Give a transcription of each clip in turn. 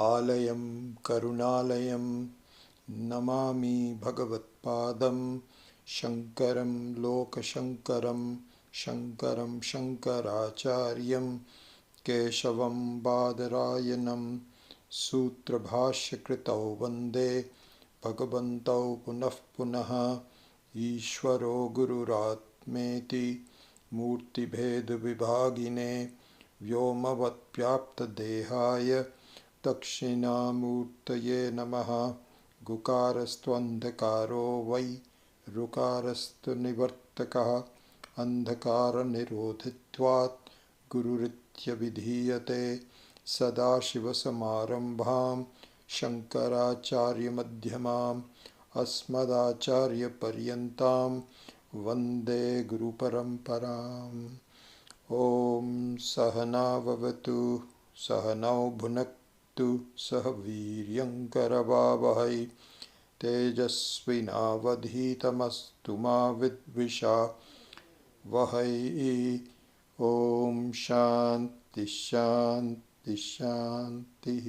आलयं करुणालयं नमामि भगवत्पादं शङ्करं लोकशङ्करं शङ्करं शङ्कराचार्यं केशवं बादरायणं सूत्रभाष्यकृतौ वन्दे भगवन्तौ पुनः पुनः ईश्वरो गुरुरात्मेति मूर्तिभेदविभागिने व्योमवद्व्याप्तदेहाय दक्षिणामूर्तये नमः। गुकारस्त्वन्धकारो वै ऋकारस्तु निवर्तकः अन्धकारनिरोधित्वात् गुरुरित्यभिधीयते। सदाशिवसमारम्भां शङ्कराचार्यमध्यमाम् अस्मदाचार्यपर्यन्तां वन्दे गुरुपरम्पराम्। ॐ सहना भवतु सहनौ भुनक्तु सह वीर्यङ्करवावहै तेजस्विनावधीतमस्तु मा विद्विषावहै। ॐ शान्ति शान्ति शान्तिः।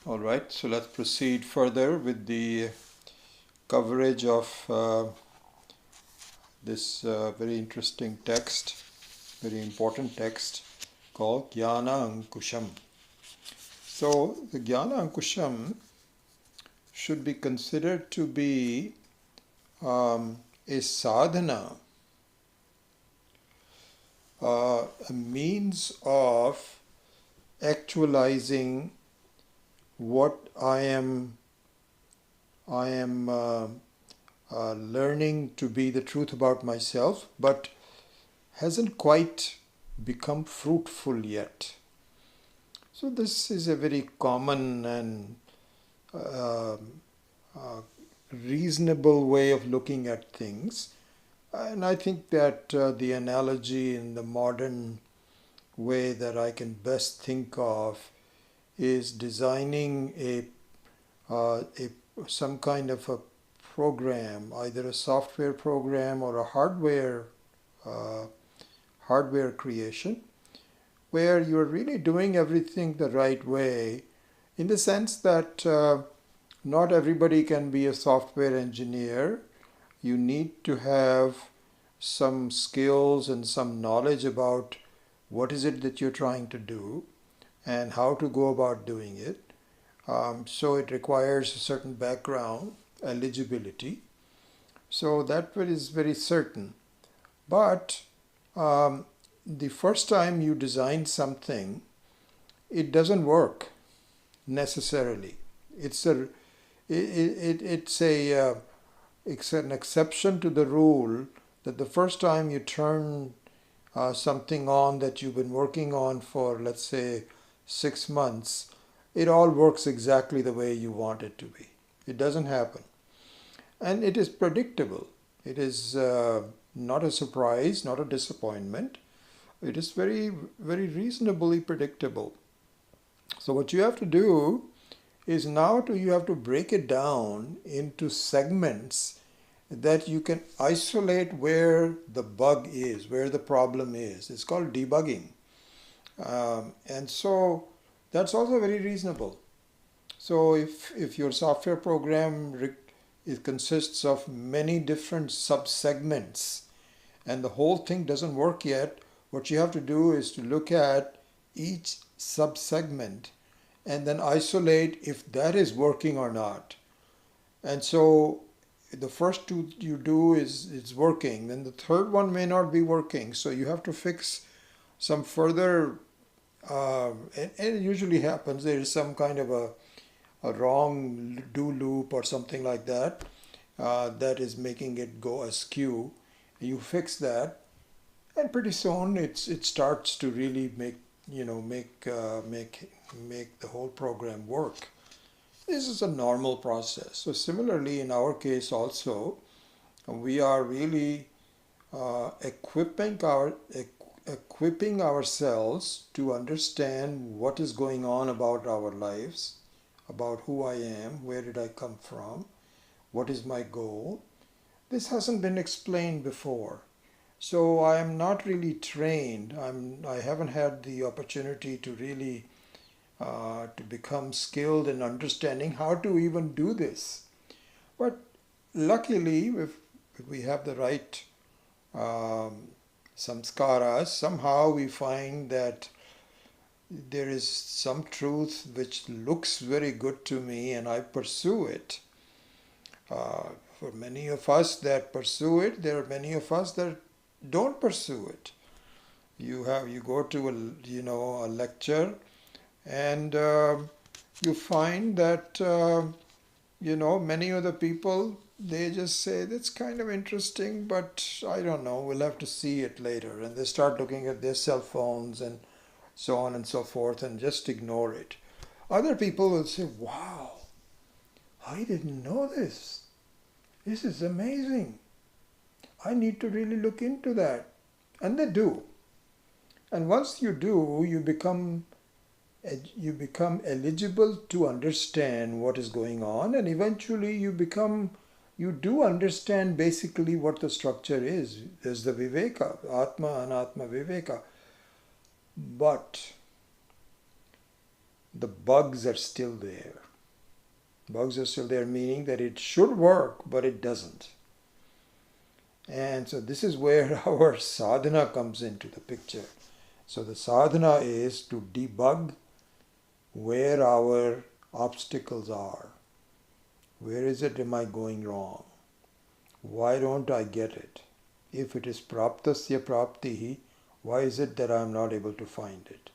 All right, so let's proceed further with the coverage of this very interesting text, very important text called Gyanankusham. So the Gyanankusham should be considered to be a sadhana, a means of actualizing what I am learning to be the truth about myself, but hasn't quite become fruitful yet. So this is a very common and reasonable way of looking at things. And I think that the analogy in the modern way that I can best think of is designing some kind of a program, either a software program or a hardware creation, where you're really doing everything the right way, in the sense that not everybody can be a software engineer. You need to have some skills and some knowledge about what is it that you're trying to do and how to go about doing it. So it requires a certain background, eligibility. So that is very certain. But the first time you design something, it doesn't work necessarily. It's an exception to the rule that the first time you turn something on that you've been working on for, let's say, 6 months, it all works exactly the way you want it to be. It doesn't happen. And it is predictable. It is not a surprise, not a disappointment. It is very, very reasonably predictable. So what you have to do is you have to break it down into segments that you can isolate where the bug is, where the problem is. It's called debugging. And so that's also very reasonable. So if your software program it consists of many different sub-segments and the whole thing doesn't work yet, what you have to do is to look at each sub-segment and then isolate if that is working or not. And so the first two you do is it's working, then the third one may not be working. So you have to fix some further, and it usually happens, there is some kind of a wrong do loop or something like that that is making it go askew. You fix that, and pretty soon it starts to really make the whole program work. This is a normal process. So similarly, in our case also, we are really equipping ourselves to understand what is going on about our lives, about who I am, where did I come from, what is my goal. This hasn't been explained before. So I am not really trained. I haven't had the opportunity to really to become skilled in understanding how to even do this. But luckily, if we have the right um, samskaras, somehow we find that there is some truth which looks very good to me and I pursue it. For many of us that pursue it, there are many of us that don't pursue it. You go to a lecture and you find that many of the people, they just say that's kind of interesting, but I don't know, we'll have to see it later, and they start looking at their cell phones and so on and so forth and just ignore it. Other people will say, wow, I didn't know this is amazing, I need to really look into that. And they do. And once you do, you become eligible to understand what is going on, and eventually you do understand basically what the structure is. There's the viveka, atma, anatma, viveka. But the bugs are still there. Bugs are still there, meaning that it should work, but it doesn't. And so this is where our sadhana comes into the picture. So the sadhana is to debug where our obstacles are. Where is it am I going wrong? Why don't I get it? If it is praptasya praptihi, why is it that I am not able to find it?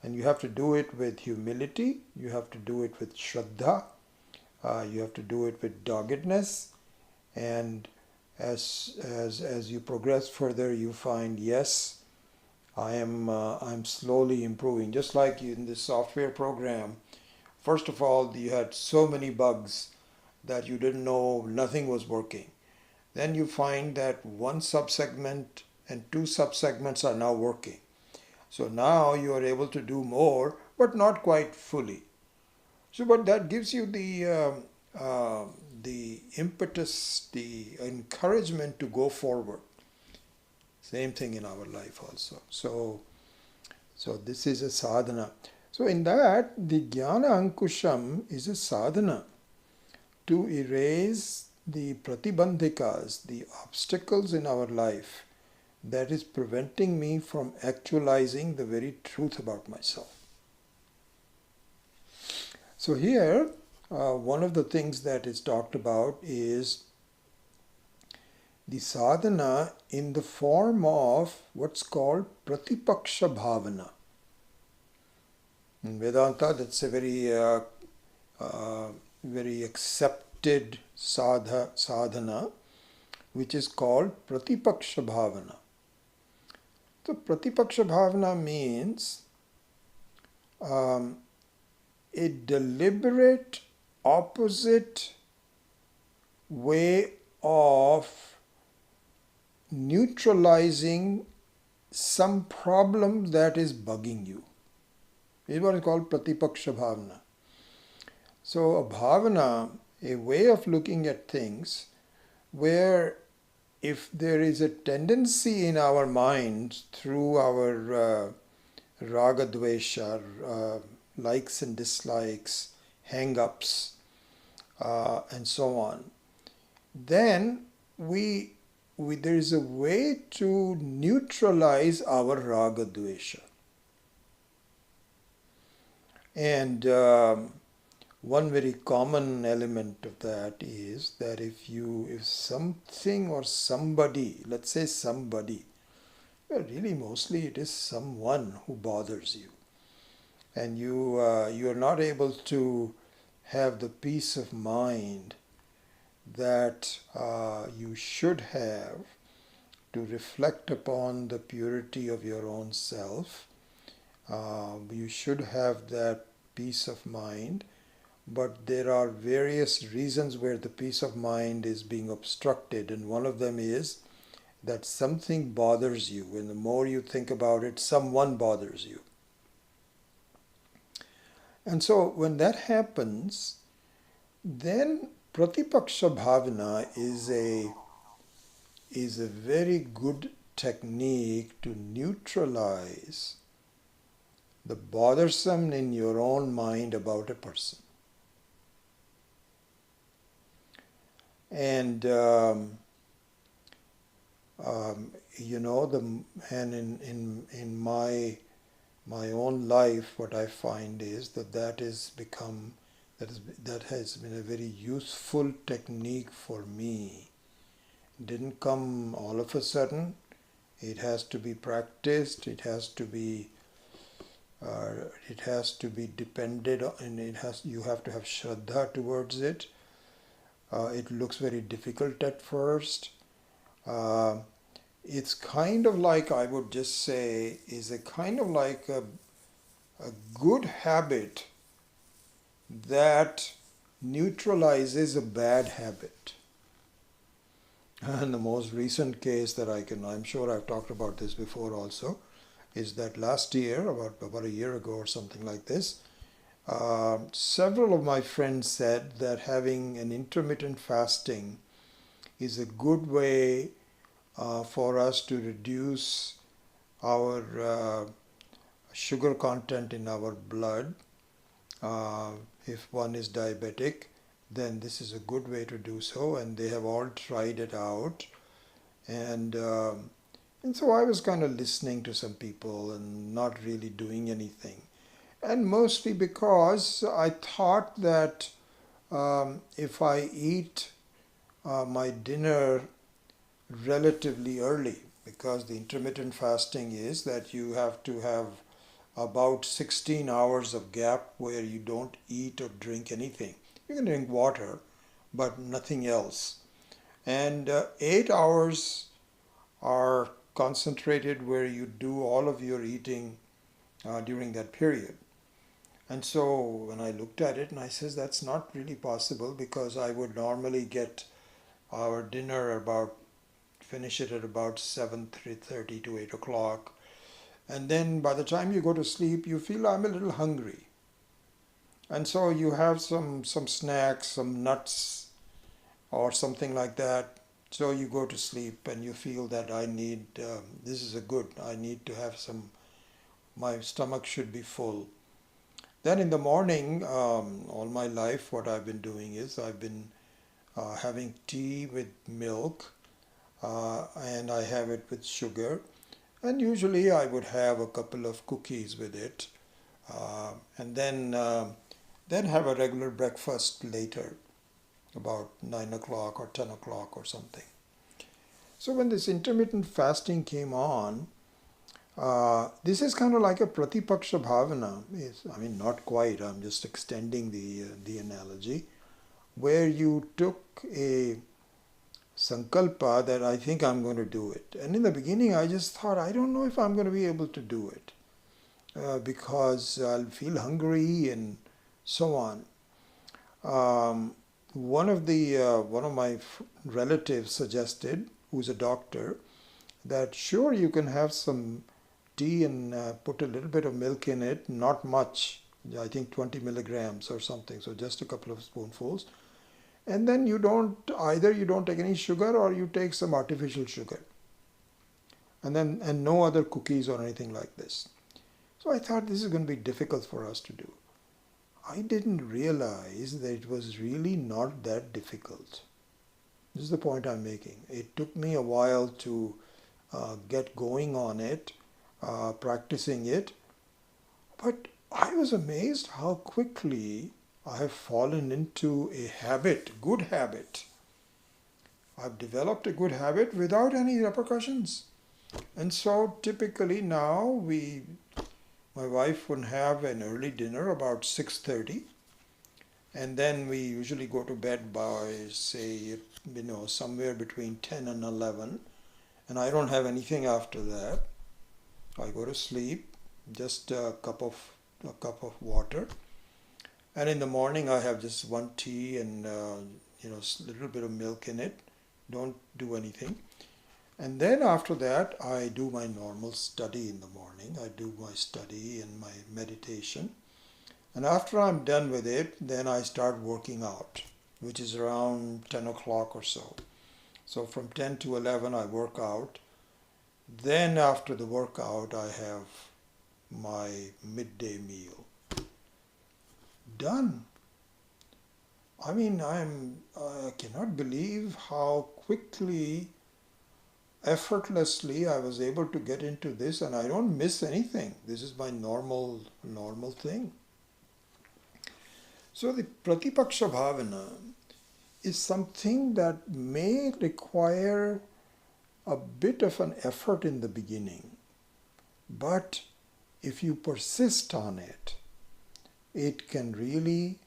And you have to do it with humility, you have to do it with shraddha, you have to do it with doggedness, and as you progress further, you find, yes, I'm slowly improving. Just like in this software program, first of all, you had so many bugs that you didn't know, nothing was working. Then you find that one subsegment and two subsegments are now working. So now you are able to do more, but not quite fully. So, but that gives you the impetus, the encouragement to go forward. Same thing in our life also. So this is a sadhana. So in that, the Gyanankusham is a sadhana to erase the pratibandhikas, the obstacles in our life that is preventing me from actualizing the very truth about myself. So here, one of the things that is talked about is the sadhana in the form of what's called pratipaksha bhavana. In Vedanta, that's a very accepted sadhana, which is called pratipaksha bhavana. So pratipaksha bhavana means a deliberate opposite way of neutralizing some problem that is bugging you. This is what is called pratipaksha bhavana. So a bhavana, a way of looking at things where if there is a tendency in our mind through our raga dvesha, likes and dislikes, hang-ups, and so on, then there is a way to neutralize our raga dvesha. And one very common element of that is that if something or somebody, let's say somebody, well, really mostly it is someone who bothers you, and you are not able to have the peace of mind that you should have to reflect upon the purity of your own self. You should have that peace of mind, but there are various reasons where the peace of mind is being obstructed, and one of them is that something bothers you, and the more you think about it, someone bothers you. And so when that happens, then pratipaksha bhavana is a very good technique to neutralize the bothersome in your own mind about a person. And in my own life, what I find is that has been a very useful technique for me. It didn't come all of a sudden. It has to be practiced. It has to be depended on, and you have to have shraddha towards it. It looks very difficult at first. It's kind of like, I would just say, is a kind of like a good habit that neutralizes a bad habit. And the most recent case that I'm sure I've talked about this before also, is that last year, about a year ago or something like this, several of my friends said that having an intermittent fasting is a good way for us to reduce our sugar content in our blood. If one is diabetic, then this is a good way to do so, and they have all tried it out. And so I was kind of listening to some people and not really doing anything. And mostly because I thought that if I eat my dinner relatively early, because the intermittent fasting is that you have to have about 16 hours of gap where you don't eat or drink anything. You can drink water, but nothing else. And 8 hours are concentrated where you do all of your eating during that period. And so when I looked at it, and I says that's not really possible, because I would normally get our dinner finish it at about 7:30 to 8 o'clock. And then by the time you go to sleep, you feel I'm a little hungry. And so you have some snacks, some nuts or something like that. So you go to sleep and you feel that I need, I need to have my stomach should be full. Then in the morning, all my life, what I've been doing is I've been having tea with milk, and I have it with sugar. And usually I would have a couple of cookies with it, and then have a regular breakfast later, about 9 o'clock or 10 o'clock or something. So when this intermittent fasting came on, this is kind of like a pratipaksha bhavana. Not quite, I'm just extending the analogy, where you took a sankalpa that I think I'm going to do it. And in the beginning I just thought, I don't know if I'm going to be able to do it, because I'll feel hungry and so on. One of my relatives suggested, who's a doctor, that sure, you can have some tea and put a little bit of milk in it, not much, I think 20 milligrams or something, so just a couple of spoonfuls. And then you don't take any sugar, or you take some artificial sugar. And no other cookies or anything like this. So I thought this is going to be difficult for us to do. I didn't realize that it was really not that difficult. This is the point I'm making. It took me a while to get going on it, practicing it. But I was amazed how quickly I have fallen into a good habit. I've developed a good habit without any repercussions. And so typically now my wife would have an early dinner about 6:30, and then we usually go to bed by, say, somewhere between 10 and 11, and I don't have anything after that. I go to sleep, just a cup of water. And in the morning I have just one tea and a little bit of milk in it. Don't do anything. And then after that I do my normal study in the morning. I do my study and my meditation. And after I'm done with it, then I start working out, which is around 10 o'clock or so. So from 10 to 11 I work out. Then after the workout, I have my midday meal. Done. I mean, I cannot believe how quickly, effortlessly I was able to get into this, and I don't miss anything. This is my normal thing. So the Pratipaksha Bhavana is something that may require a bit of an effort in the beginning, but if you persist on it, it can really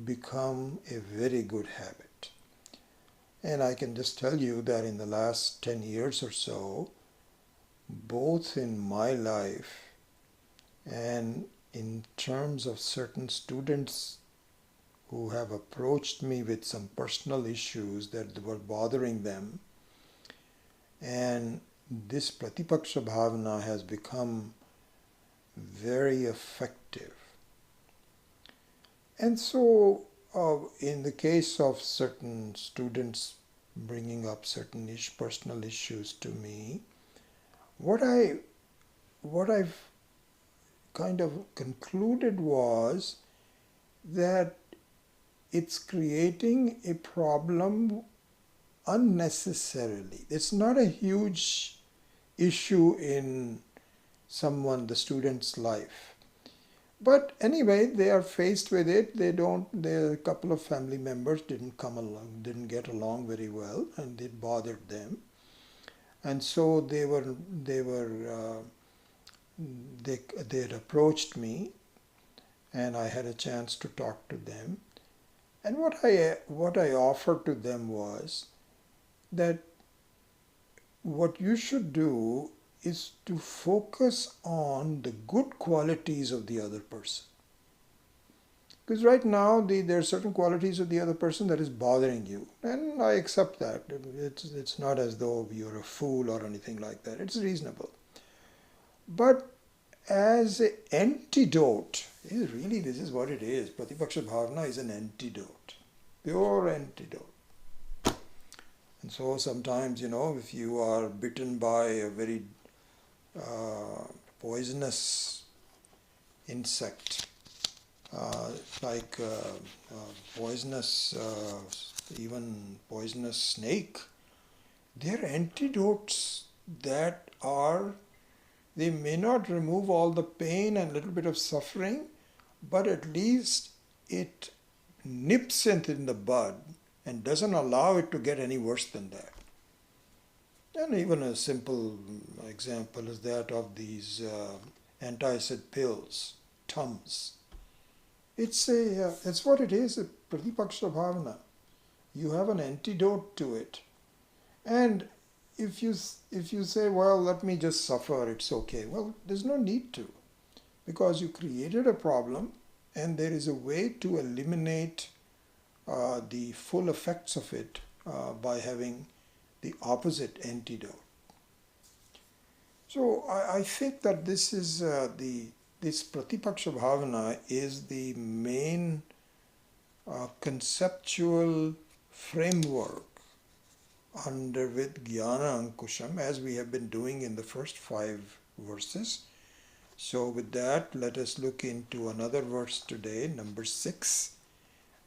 become a very good habit. And I can just tell you that in the last 10 years or so, both in my life and in terms of certain students who have approached me with some personal issues that were bothering them, and this Pratipaksha Bhavana has become very effective. And so, in the case of certain students bringing up certain personal issues to me, what I've kind of concluded was that it's creating a problem unnecessarily. It's not a huge issue in the student's life. But anyway, they are faced with it. A couple of family members didn't get along very well, and it bothered them. And so they had approached me, and I had a chance to talk to them. And what I offered to them was that what you should do is to focus on the good qualities of the other person. Because right now there are certain qualities of the other person that is bothering you, and I accept that. It's not as though you're a fool or anything like that. It's reasonable. But as an antidote, this is what it is. Pratipaksha Bhavana is an antidote, pure antidote. And so sometimes, if you are bitten by a very poisonous insect, even poisonous snake, there are antidotes they may not remove all the pain and little bit of suffering, but at least it nips it in the bud and doesn't allow it to get any worse than that. And even a simple example is that of these antacid pills, Tums. It's what it is, a Pratipaksha Bhavana. You have an antidote to it. And if you say, well, let me just suffer, it's okay. Well, there's no need to, because you created a problem, and there is a way to eliminate the full effects of it by having the opposite antidote. So I think that this Pratipaksha Bhavana is the main conceptual framework with Gyanankusham, as we have been doing in the first 5 verses. So with that, let us look into another verse today, number 6,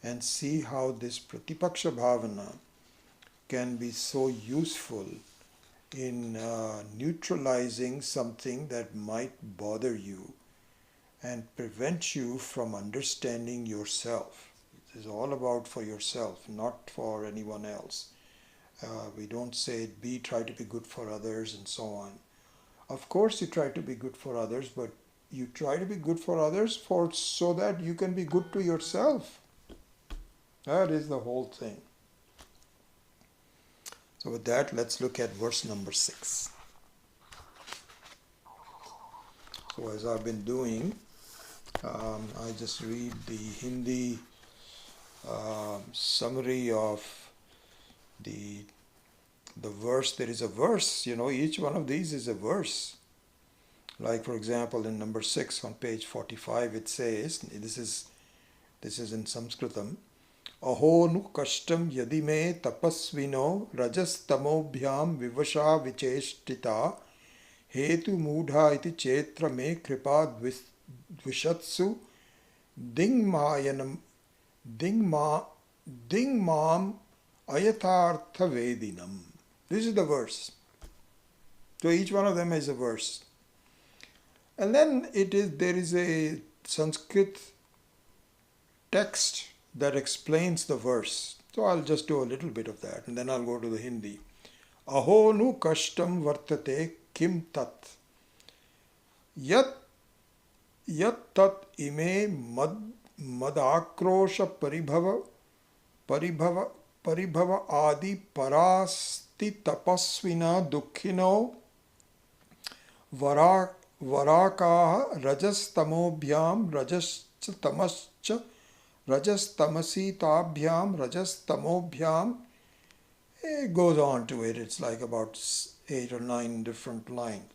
and see how this Pratipaksha Bhavana can be so useful in neutralizing something that might bother you and prevent you from understanding yourself. It is all about for yourself, not for anyone else. We don't say try to be good for others and so on. Of course you try to be good for others, but you try to be good for others so that you can be good to yourself. That is the whole thing. So with that, let's look at verse number 6. So as I've been doing, I just read the Hindi summary of the verse. There is a verse, each one of these is a verse. Like for example, in number 6 on page 45, it says, this is in Sanskritam, Aho nu kashtam yadi me tapasvino rajastamobhyam vivasha vicheshtita hetu mudha iti chetra me kripa dvishatsu dingmayanam dingma dingmam ayatartha vedinam. This is the verse. So each one of them is a verse. And then there is a Sanskrit text that explains the verse. So I'll just do a little bit of that and then I'll go to the Hindi. Aho nu kashtam vartate kim tat yat tat ime madakrosha paribhava adi parasti tapasvina dukkhino varakaha rajastamobhyam rajastamasitabhyam rajastamobhyam. It goes on to it. It's like about 8 or 9 different lines.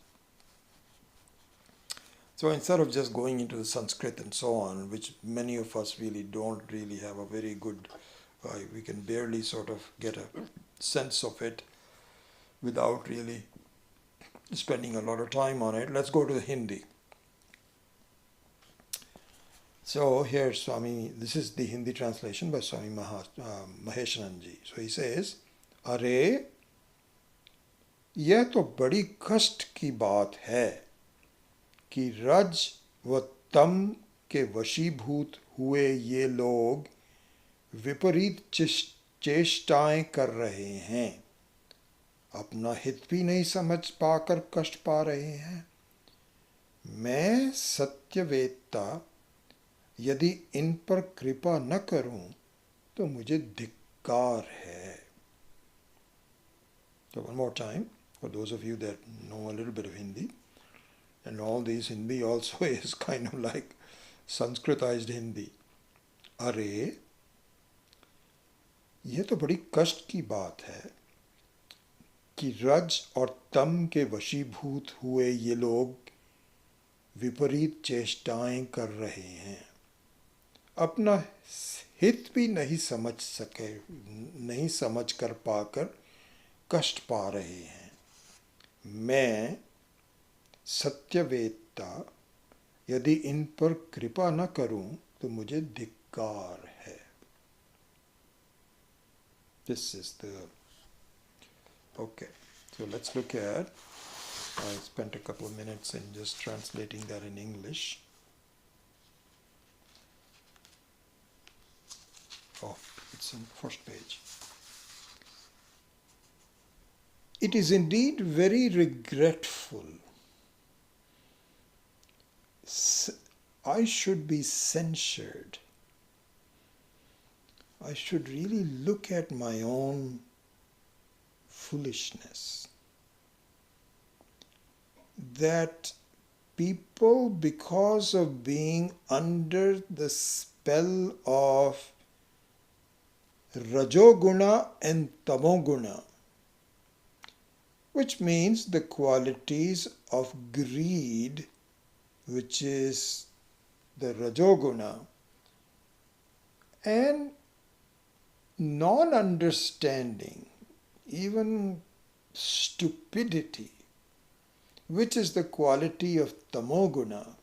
So instead of just going into the Sanskrit and so on, which many of us really don't really have a very good, we can barely sort of get a sense of it without really spending a lot of time on it. Let's go to the Hindi. So here Swami, this is the Hindi translation by Swami Maheshananji. So he says, अरे यह तो बड़ी कष्ट की बात है कि रज व तम के वशीभूत हुए ये लोग विपरीत चेष्टाएं कर रहे हैं, अपना हित भी नहीं समझ पाकर कष्ट पा रहे हैं। मैं सत्यवेत्ता यदि इन पर कृपा न करूं तो मुझे धिक्कार है। So one more time, for those of you that know a little bit of Hindi, and all these Hindi also is kind of like Sanskritized Hindi. अरे ये तो बड़ी कष्ट की बात है कि रज और तम के वशीभूत हुए ये लोग विपरीत चेष्टाएं कर रहे हैं, अपना हित भी नहीं समझ कर पाकर कष्ट पा रहे हैं। मैं सत्यवेत्ता यदि इन पर कृपा न करूं तो मुझे धिक्कार है। This is the okay. So let's look at. I spent a couple of minutes in just translating that in English. Oh, it's on the first page. It is indeed very regretful. I should be censured. I should really look at my own foolishness. That people, because of being under the spell of Rajoguna and Tamoguna, which means the qualities of greed, which is the Rajoguna, and non-understanding, even stupidity, which is the quality of Tamoguna.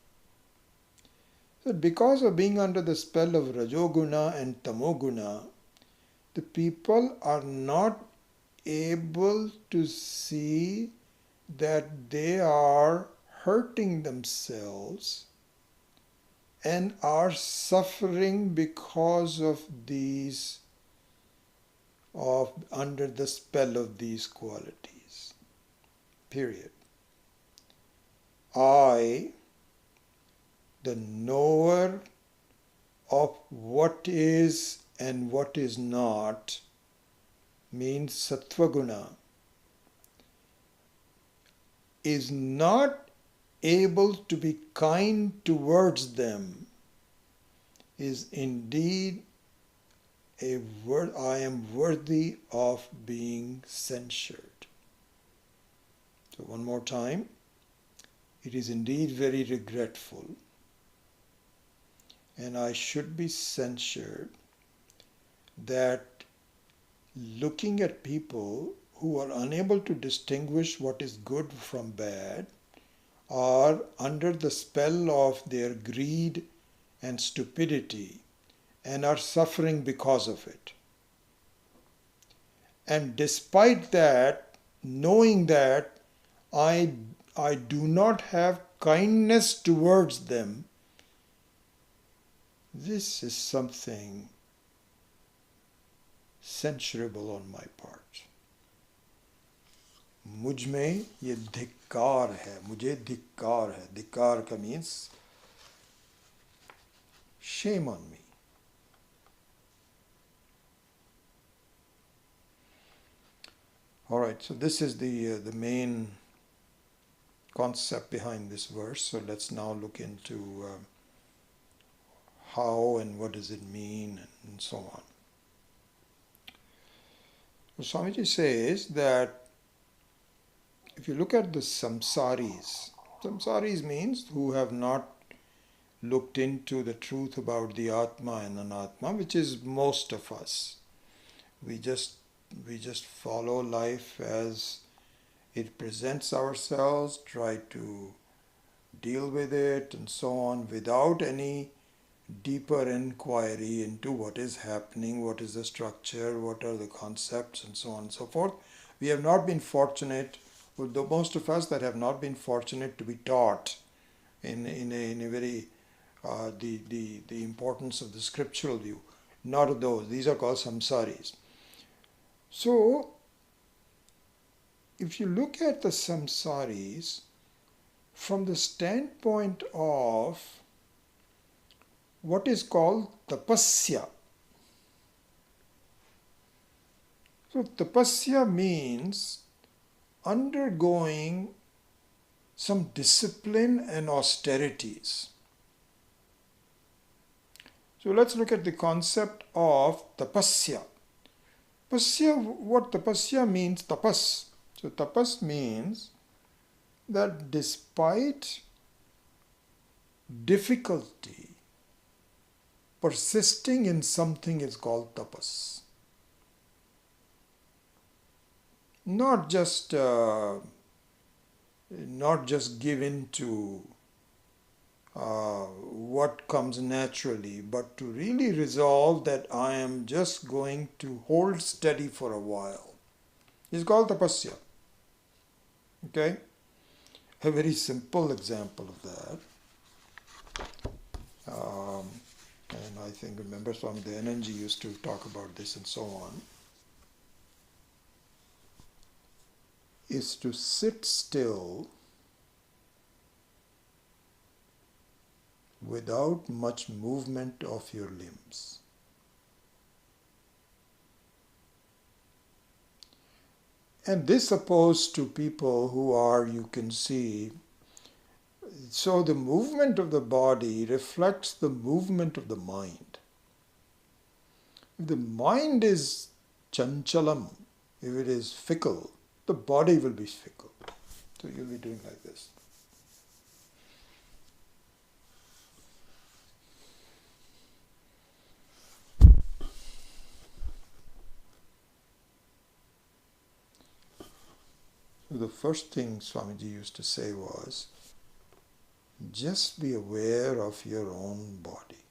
So because of being under the spell of Rajoguna and Tamoguna, the people are not able to see that they are hurting themselves and are suffering because of these, of under the spell of these qualities. Period. I, the knower of what is and what is not, means Sattvaguna, is not able to be kind towards them, is indeed I am worthy of being censured. So one more time. It is indeed very regretful, and I should be censured, that looking at people who are unable to distinguish what is good from bad, are under the spell of their greed and stupidity and are suffering because of it. And despite that, knowing that I do not have kindness towards them, this is something censurable on my part. मुझ में ये धिक्कार है, मुझे धिक्कार है. धिक्कार का means shame on me. All right, so this is the main concept behind this verse. So let's now look into how and what does it mean and so on. So Swamiji says that if you look at the samsaris means who have not looked into the truth about the Atma and Anatma, which is most of us. We just follow life as it presents ourselves, try to deal with it and so on without any deeper inquiry into what is happening, what is the structure, what are the concepts and so on and so forth. We have not been fortunate, though most of us that have not been fortunate to be taught in a very the importance of the scriptural view. Not of those. These are called samsaris. So, if you look at the samsaris from the standpoint of what is called tapasya. So, tapasya means undergoing some discipline and austerities. So let's look at the concept of tapasya. What tapasya means, tapas. So tapas means that despite difficulty, persisting in something is called tapas. Not just give in to what comes naturally, but to really resolve that I am just going to hold steady for a while. It's called tapasya. Okay? A very simple example of that. And I think, remember, Swami Dayananda used to talk about this and so on, is to sit still without much movement of your limbs. And this opposed to people who are, you can see, so the movement of the body reflects the movement of the mind. If the mind is chanchalam, if it is fickle, the body will be fickle. So you'll be doing like this. The first thing Swamiji used to say was, just be aware of your own body.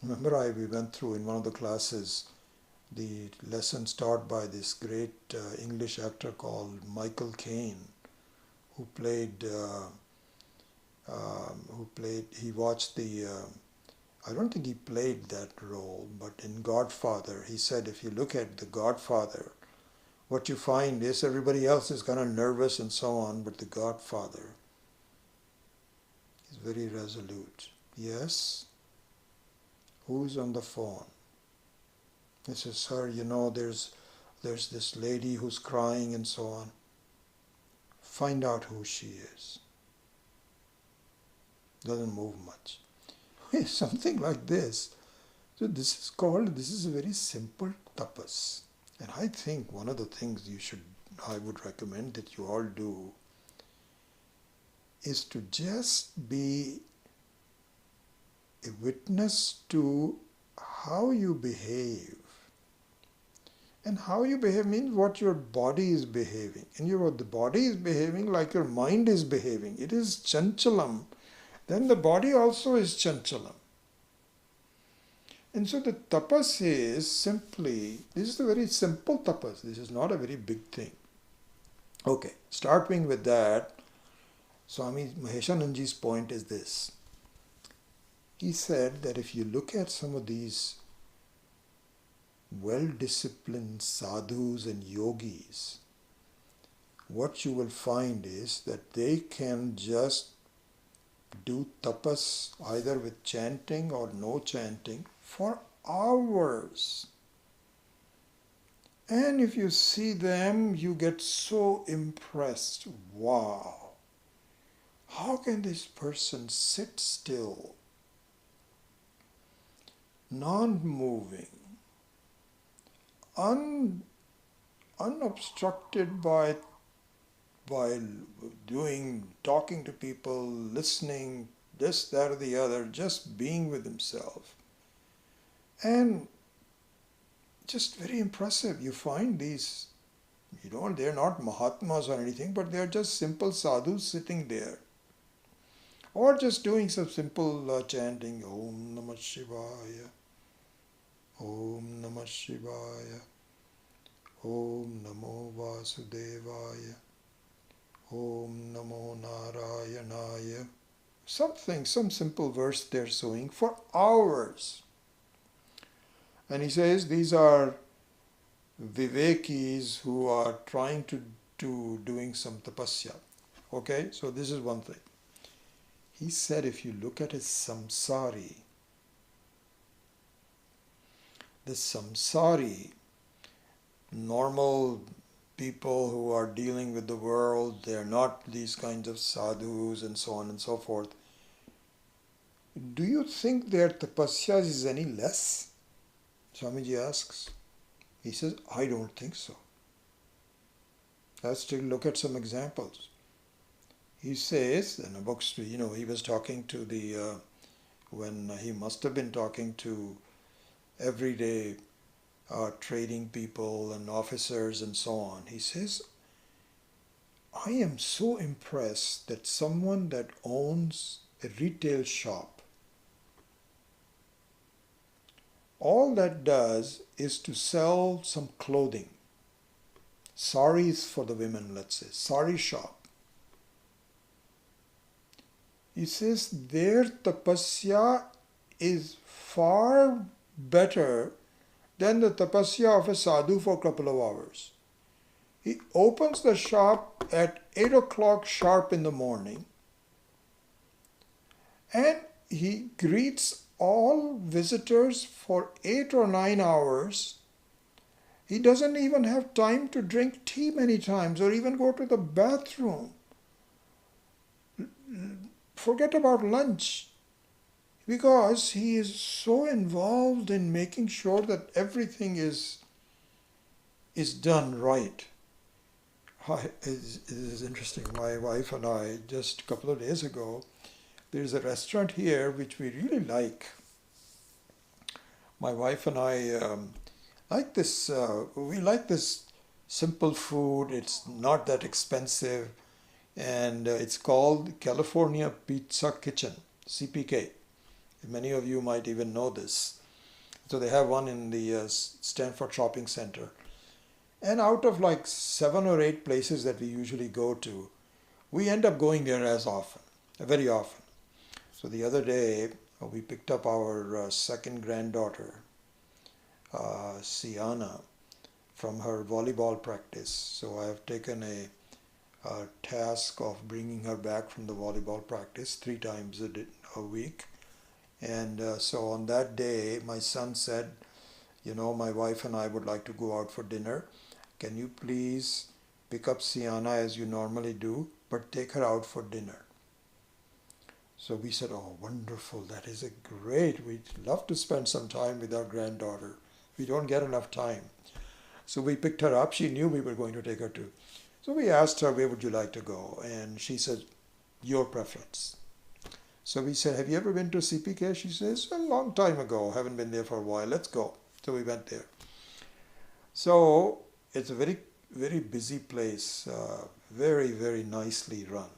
Remember, we went through in one of the classes the lessons taught by this great English actor called Michael Caine, who he watched the I don't think he played that role, but in Godfather, he said if you look at the Godfather, what you find is everybody else is kind of nervous and so on, but the Godfather is very resolute. Yes? Who's on the phone? He says, sir, you know, there's this lady who's crying and so on. Find out who she is. Doesn't move much. Something like this. So this is a very simple tapas. And I think one of the things I would recommend that you all do is to just be a witness to how you behave And how you behave means what your body is behaving. And the body is behaving like your mind is behaving. It is chanchalam. Then the body also is chanchalam. And so the tapas is simply, this is a very simple tapas. This is not a very big thing. Okay, starting with that, Swami Maheshananji's point is this. He said that if you look at some of these well-disciplined sadhus and yogis, what you will find is that they can just do tapas either with chanting or no chanting for hours. And if you see them, you get so impressed. Wow! How can this person sit still, non-moving, unobstructed by talking to people, listening, this, that, or the other, just being with himself. And just very impressive. You find these, they're not Mahatmas or anything, but they're just simple sadhus sitting there. Or just doing some simple chanting, Om Namah Shivaya, Om Namah Shivaya, Om Namo Vasudevaya, Om Namo Narayanaya. Some simple verse they're saying for hours. And he says these are vivekis who are trying to doing some tapasya. Okay, so this is one thing. He said if you look at his samsari, the samsari, normal people who are dealing with the world, they're not these kinds of sadhus and so on and so forth. Do you think their tapasya is any less? Swamiji asks. He says, I don't think so. Let's take a look at some examples. He says, in a book, he was talking to when he must have been talking to everyday trading people and officers and so on. He says, I am so impressed that someone that owns a retail shop, all that does is to sell some clothing, saris for the women, let's say, sari shop. He says their tapasya is far better than the tapasya of a sadhu for a couple of hours. He opens the shop at 8 o'clock sharp in the morning and he greets all visitors for 8 or 9 hours. He doesn't even have time to drink tea many times or even go to the bathroom. Forget about lunch, because he is so involved in making sure that everything is done right. It is interesting. My wife and I, just a couple of days ago, there's a restaurant here which we really like. My wife and I like this. We like this simple food. It's not that expensive. And it's called California Pizza Kitchen, CPK. Many of you might even know this. So they have one in the Stanford Shopping Center. And out of like 7 or 8 places that we usually go to, we end up going there very often. So the other day, we picked up our second granddaughter, Siana, from her volleyball practice. So I have taken a task of bringing her back from the volleyball practice 3 times a week. And so on that day, my son said, my wife and I would like to go out for dinner. Can you please pick up Siana as you normally do, but take her out for dinner? So we said, oh, wonderful, that is great. We'd love to spend some time with our granddaughter. We don't get enough time. So we picked her up. She knew we were going to take her to. So we asked her, where would you like to go? And she said, your preference. So we said, have you ever been to CPK? She says, a long time ago. Haven't been there for a while. Let's go. So we went there. So it's a very, very busy place, very, very nicely run,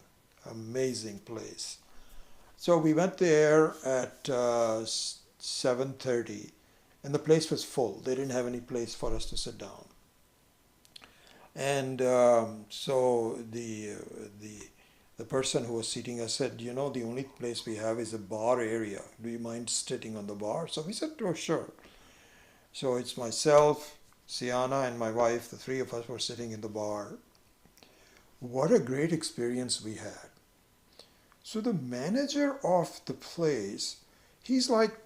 amazing place. So we went there at 7:30, and the place was full. They didn't have any place for us to sit down. And so the person who was seating us said, you know, the only place we have is a bar area. Do you mind sitting on the bar? So we said, oh, sure. So it's myself, Siana, and my wife. The three of us were sitting in the bar. What a great experience we had. So the manager of the place, he's like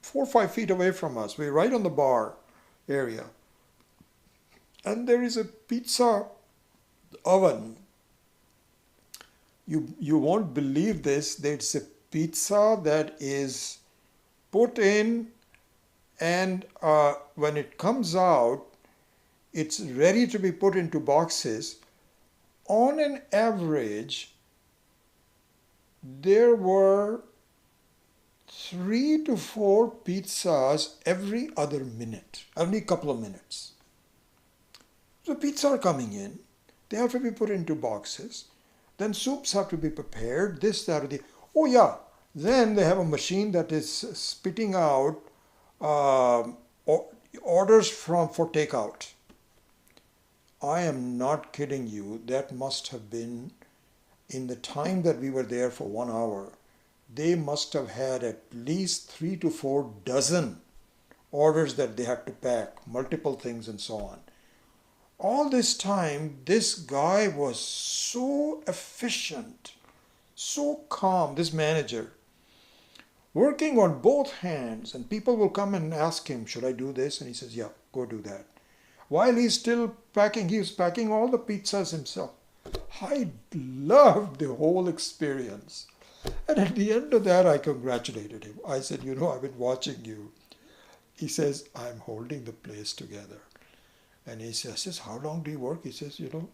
4 or 5 feet away from us. We're right on the bar area. And there is a pizza oven. You won't believe this. There's a pizza that is put in, and when it comes out, it's ready to be put into boxes. On an average, there were 3 to 4 pizzas every other minute, every couple of minutes. So pizzas are coming in. They have to be put into boxes. Then soups have to be prepared, this, that, or the... Oh yeah, then they have a machine that is spitting out orders for takeout. I am not kidding you. That must have been, in the time that we were there for 1 hour, they must have had at least 3 to 4 dozen orders that they had to pack, multiple things and so on. All this time, this guy was so efficient, so calm, this manager, working on both hands, and people will come and ask him, should I do this? And he says, yeah, go do that. While he's still packing, he was packing all the pizzas himself. I loved the whole experience. And at the end of that, I congratulated him. I said, you know, I've been watching you. He says, I'm holding the place together. And he says, how long do you work? He says, you know,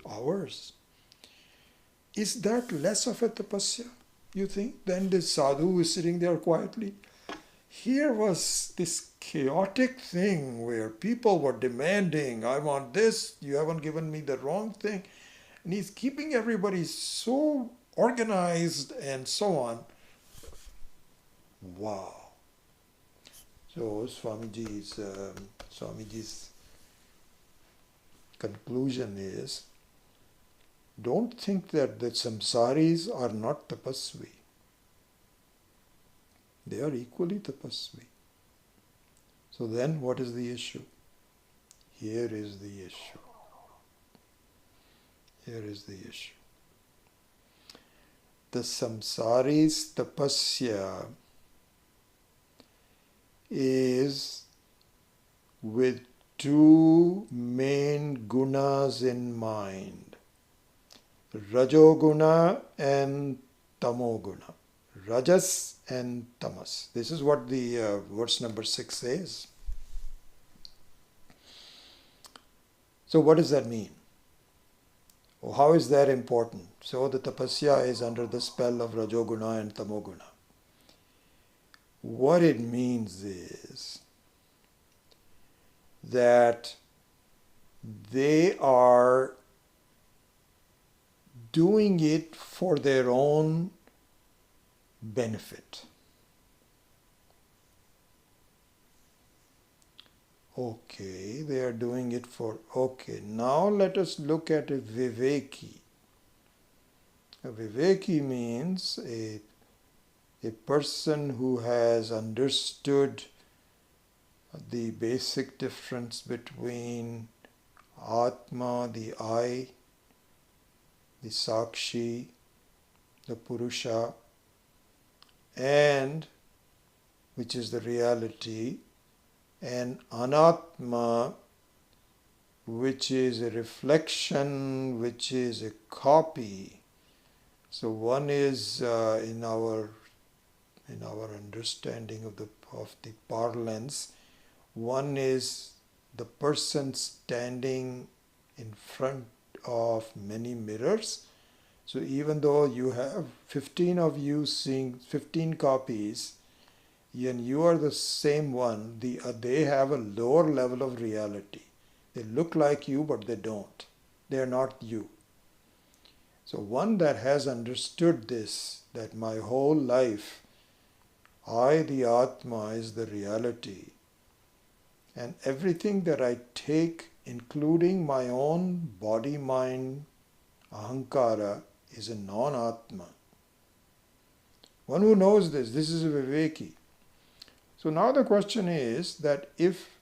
hours. Is that less of a tapasya, you think, than this sadhu who is sitting there quietly? Here was this chaotic thing where people were demanding, I want this, you haven't given me the wrong thing. And he's keeping everybody so organized and so on. Wow. So Swamiji's conclusion is, don't think that the samsaris are not tapasvi. They are equally tapasvi. So then what is the issue? Here is the issue. Here is the issue. The samsari's tapasya is with 2 main gunas in mind, Rajoguna and Tamoguna, Rajas and Tamas. This is what the verse number 6 says. So what does that mean? Oh, how is that important? So the tapasya is under the spell of Rajoguna and Tamoguna. What it means is that they are doing it for their own benefit. Okay, they are doing it for... Okay, now let us look at a viveki. A viveki means a person who has understood the basic difference between Atma, the I, the Sakshi, the Purusha, and which is the reality, and Anatma, which is a reflection, which is a copy. So one is in our understanding of the parlance, one is the person standing in front of many mirrors. So even though you have 15 of you seeing 15 copies, and you are the same one, they have a lower level of reality. They look like you, but they don't. They are not you. So one that has understood this, that my whole life, I, the Atma, is the reality, and everything that I take, including my own body, mind, ahankara, is a non-Atma. One who knows this is a Viveki. So now the question is that if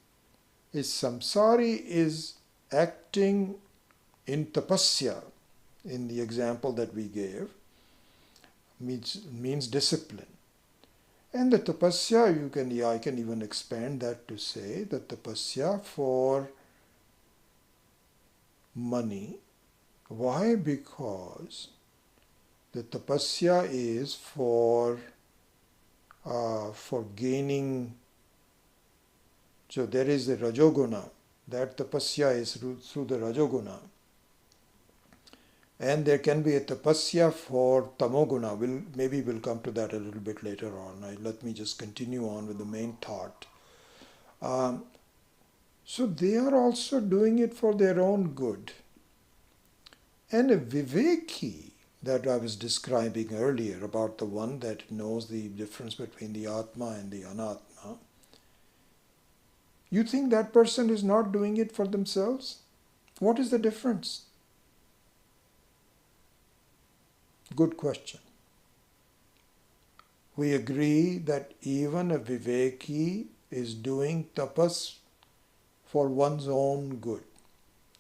a samsari is acting in tapasya, in the example that we gave, means discipline. And the tapasya, I can even expand that to say that tapasya for money. Why? Because the tapasya is for gaining. So there is the rajoguna. That tapasya is through the rajoguna. And there can be a tapasya for tamoguna. Maybe we'll come to that a little bit later on. Let me just continue on with the main thought. So they are also doing it for their own good. And a viveki that I was describing earlier about the one that knows the difference between the Atma and the Anatma, you think that person is not doing it for themselves? What is the difference? Good question. We agree that even a viveki is doing tapas for one's own good,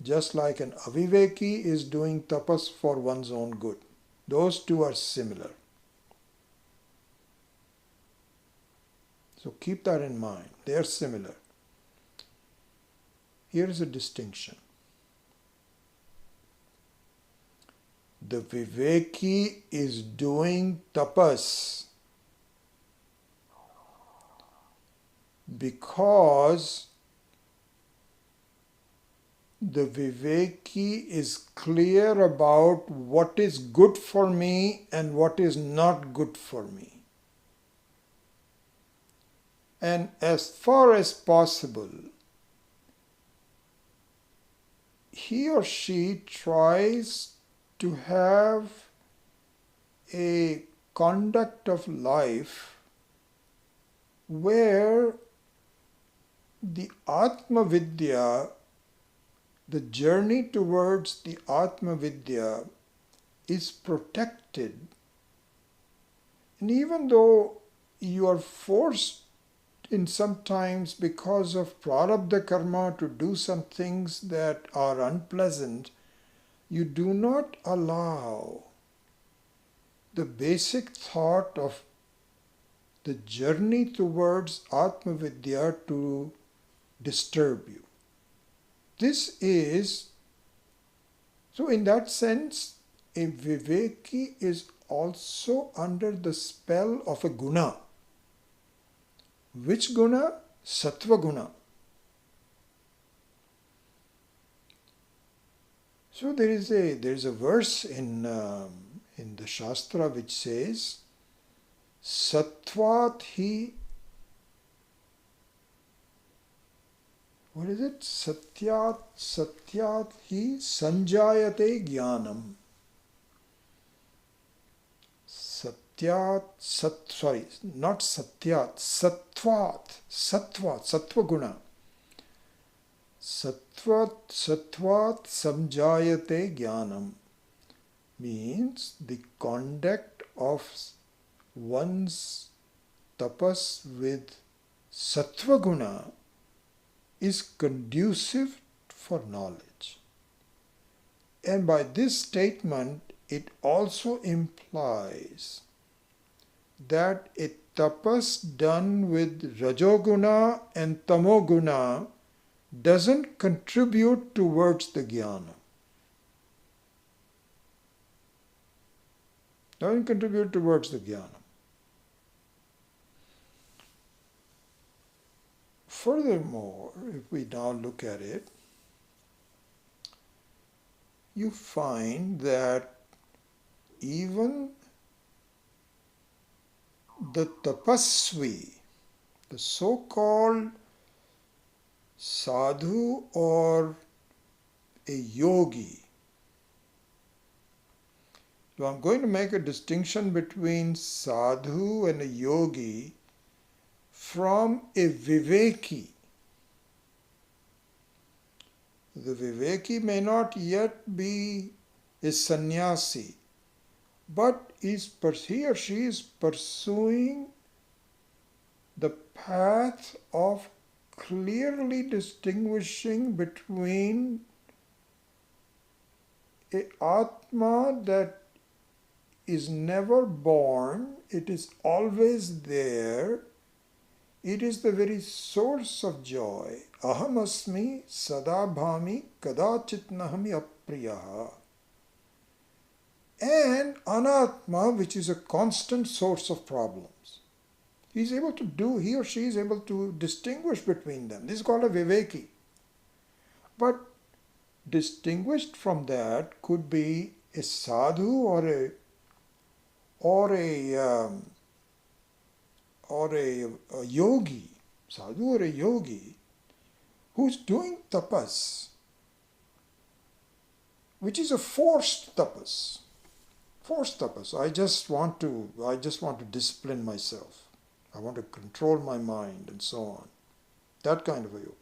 just like an aviveki is doing tapas for one's own good. Those two are similar. So keep that in mind. They are similar. Here is a distinction. The viveki is doing tapas because the viveki is clear about what is good for me and what is not good for me. And as far as possible, he or she tries to have a conduct of life where the Atma Vidya, the journey towards the Atma Vidya, is protected. And even though you are forced in sometimes because of prarabdha karma to do some things that are unpleasant, you do not allow the basic thought of the journey towards Atma Vidya to disturb you. This is, so in that sense, a viveki is also under the spell of a guna. Which guna? Sattva guna. So there is a verse in the Shastra which says, Sattvat hi, what is it? Satyat hi sanjayate jnanam. Not satyat, sattvat, sattva guna. Sattvat samjayate jnanam means the conduct of one's tapas with sattva guna is conducive for knowledge. And by this statement, it also implies that a tapas done with rajoguna and tamoguna doesn't contribute towards the jnana. Doesn't contribute towards the jnana. Furthermore, if we now look at it, you find that even the tapasvi, the so-called sadhu or a yogi. So I'm going to make a distinction between sadhu and a yogi from a viveki. The viveki may not yet be a sannyasi, but he or she is pursuing the path of clearly distinguishing between a Atma that is never born, it is always there, it is the very source of joy. Ahamasmi sadabhami kadachit nahami apriyaha. And anatma, which is a constant source of problems. He or she is able to distinguish between them. This is called a viveki. But distinguished from that could be a sadhu or a yogi, sadhu or a yogi, who's doing tapas, which is a forced tapas. Forced tapas. I just want to discipline myself. I want to control my mind and so on. That kind of a yogi.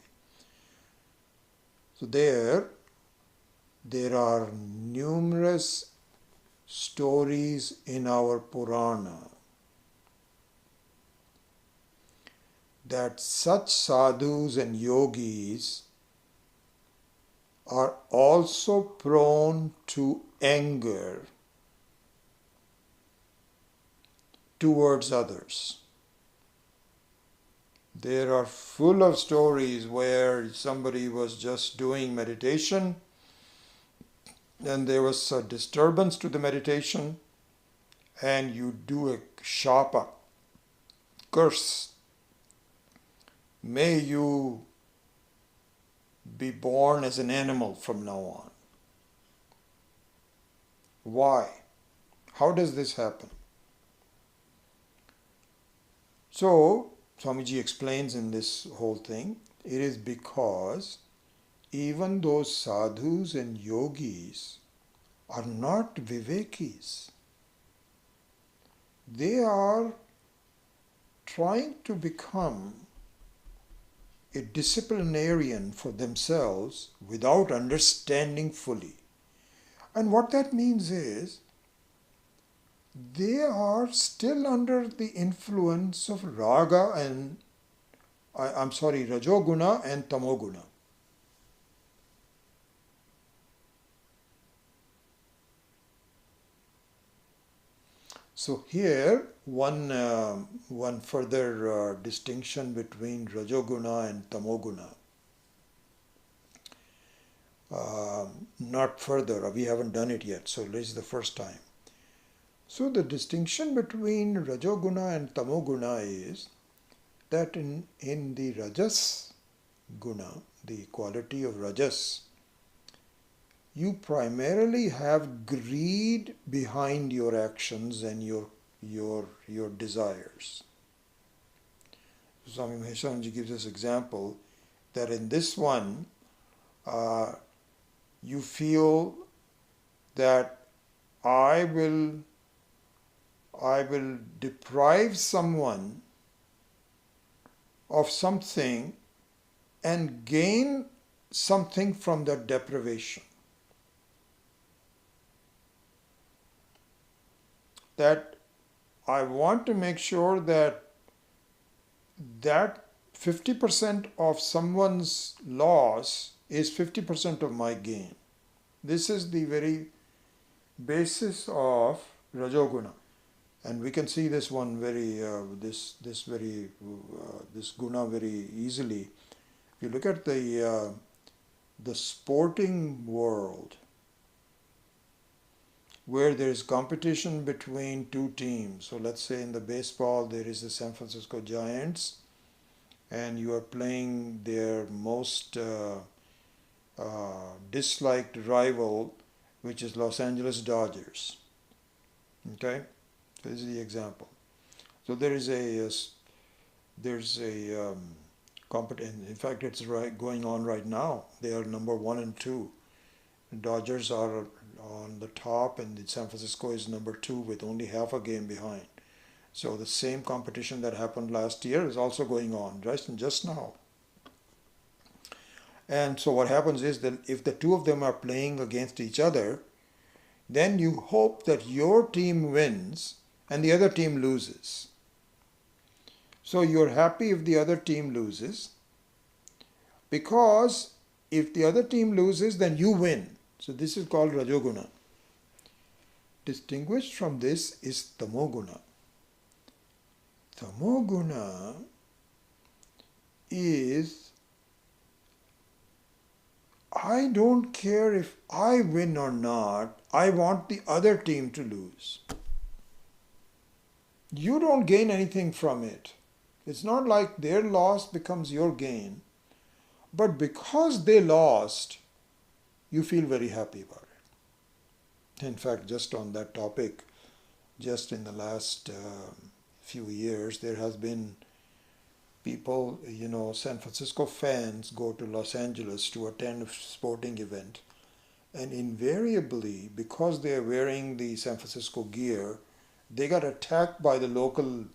So there are numerous stories in our Purana that such sadhus and yogis are also prone to anger towards others. There are full of stories where somebody was just doing meditation and there was a disturbance to the meditation and you do a shapa, curse. May you be born as an animal from now on. Why? How does this happen? So, Swamiji explains in this whole thing, it is because even those sadhus and yogis are not vivekis. They are trying to become a disciplinarian for themselves without understanding fully. And what that means is they are still under the influence of rajoguna and tamoguna. So here one further distinction between rajoguna and tamoguna. Not further, we haven't done it yet, so this is the first time. So the distinction between rajoguna and tamoguna is that in the rajas guna, the quality of rajas, you primarily have greed behind your actions and your desires. Swami Maheswaranji gives us example that in this one you feel that I will deprive someone of something and gain something from that deprivation. That I want to make sure that 50% of someone's loss is 50% of my gain. This is the very basis of rajoguna. And we can see this one this guna very easily. If you look at the sporting world, where there is competition between two teams. So let's say in the baseball there is the San Francisco Giants, and you are playing their most disliked rival, which is Los Angeles Dodgers. Okay. This is the example. So there's a In fact, it's going on right now. They are number 1 and 2. The Dodgers are on the top, and San Francisco is number 2 with only half a game behind. So the same competition that happened last year is also going on just now. And so what happens is that if the two of them are playing against each other, then you hope that your team wins and the other team loses. So you're happy if the other team loses, because if the other team loses, then you win. So this is called Rajoguna. Distinguished from this is Tamoguna. Tamoguna is, I don't care if I win or not, I want the other team to lose. You don't gain anything from it. It's not like their loss becomes your gain, but because they lost, you feel very happy about it. In fact, just on that topic, just in the last few years, there has been people, San Francisco fans go to Los Angeles to attend a sporting event, and invariably, because they are wearing the San Francisco gear, they got attacked by the local,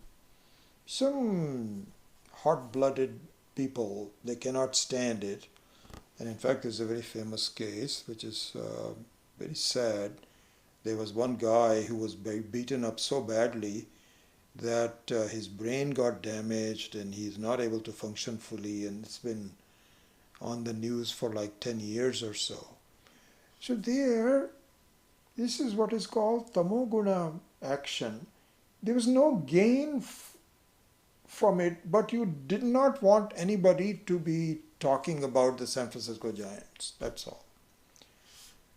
some hot-blooded people. They cannot stand it. And in fact, there's a very famous case, which is very sad. There was one guy who was beaten up so badly that his brain got damaged and he's not able to function fully, and it's been on the news for like 10 years or so. So this is what is called tamoguna action. There was no gain from it, but you did not want anybody to be talking about the San Francisco Giants. That's all.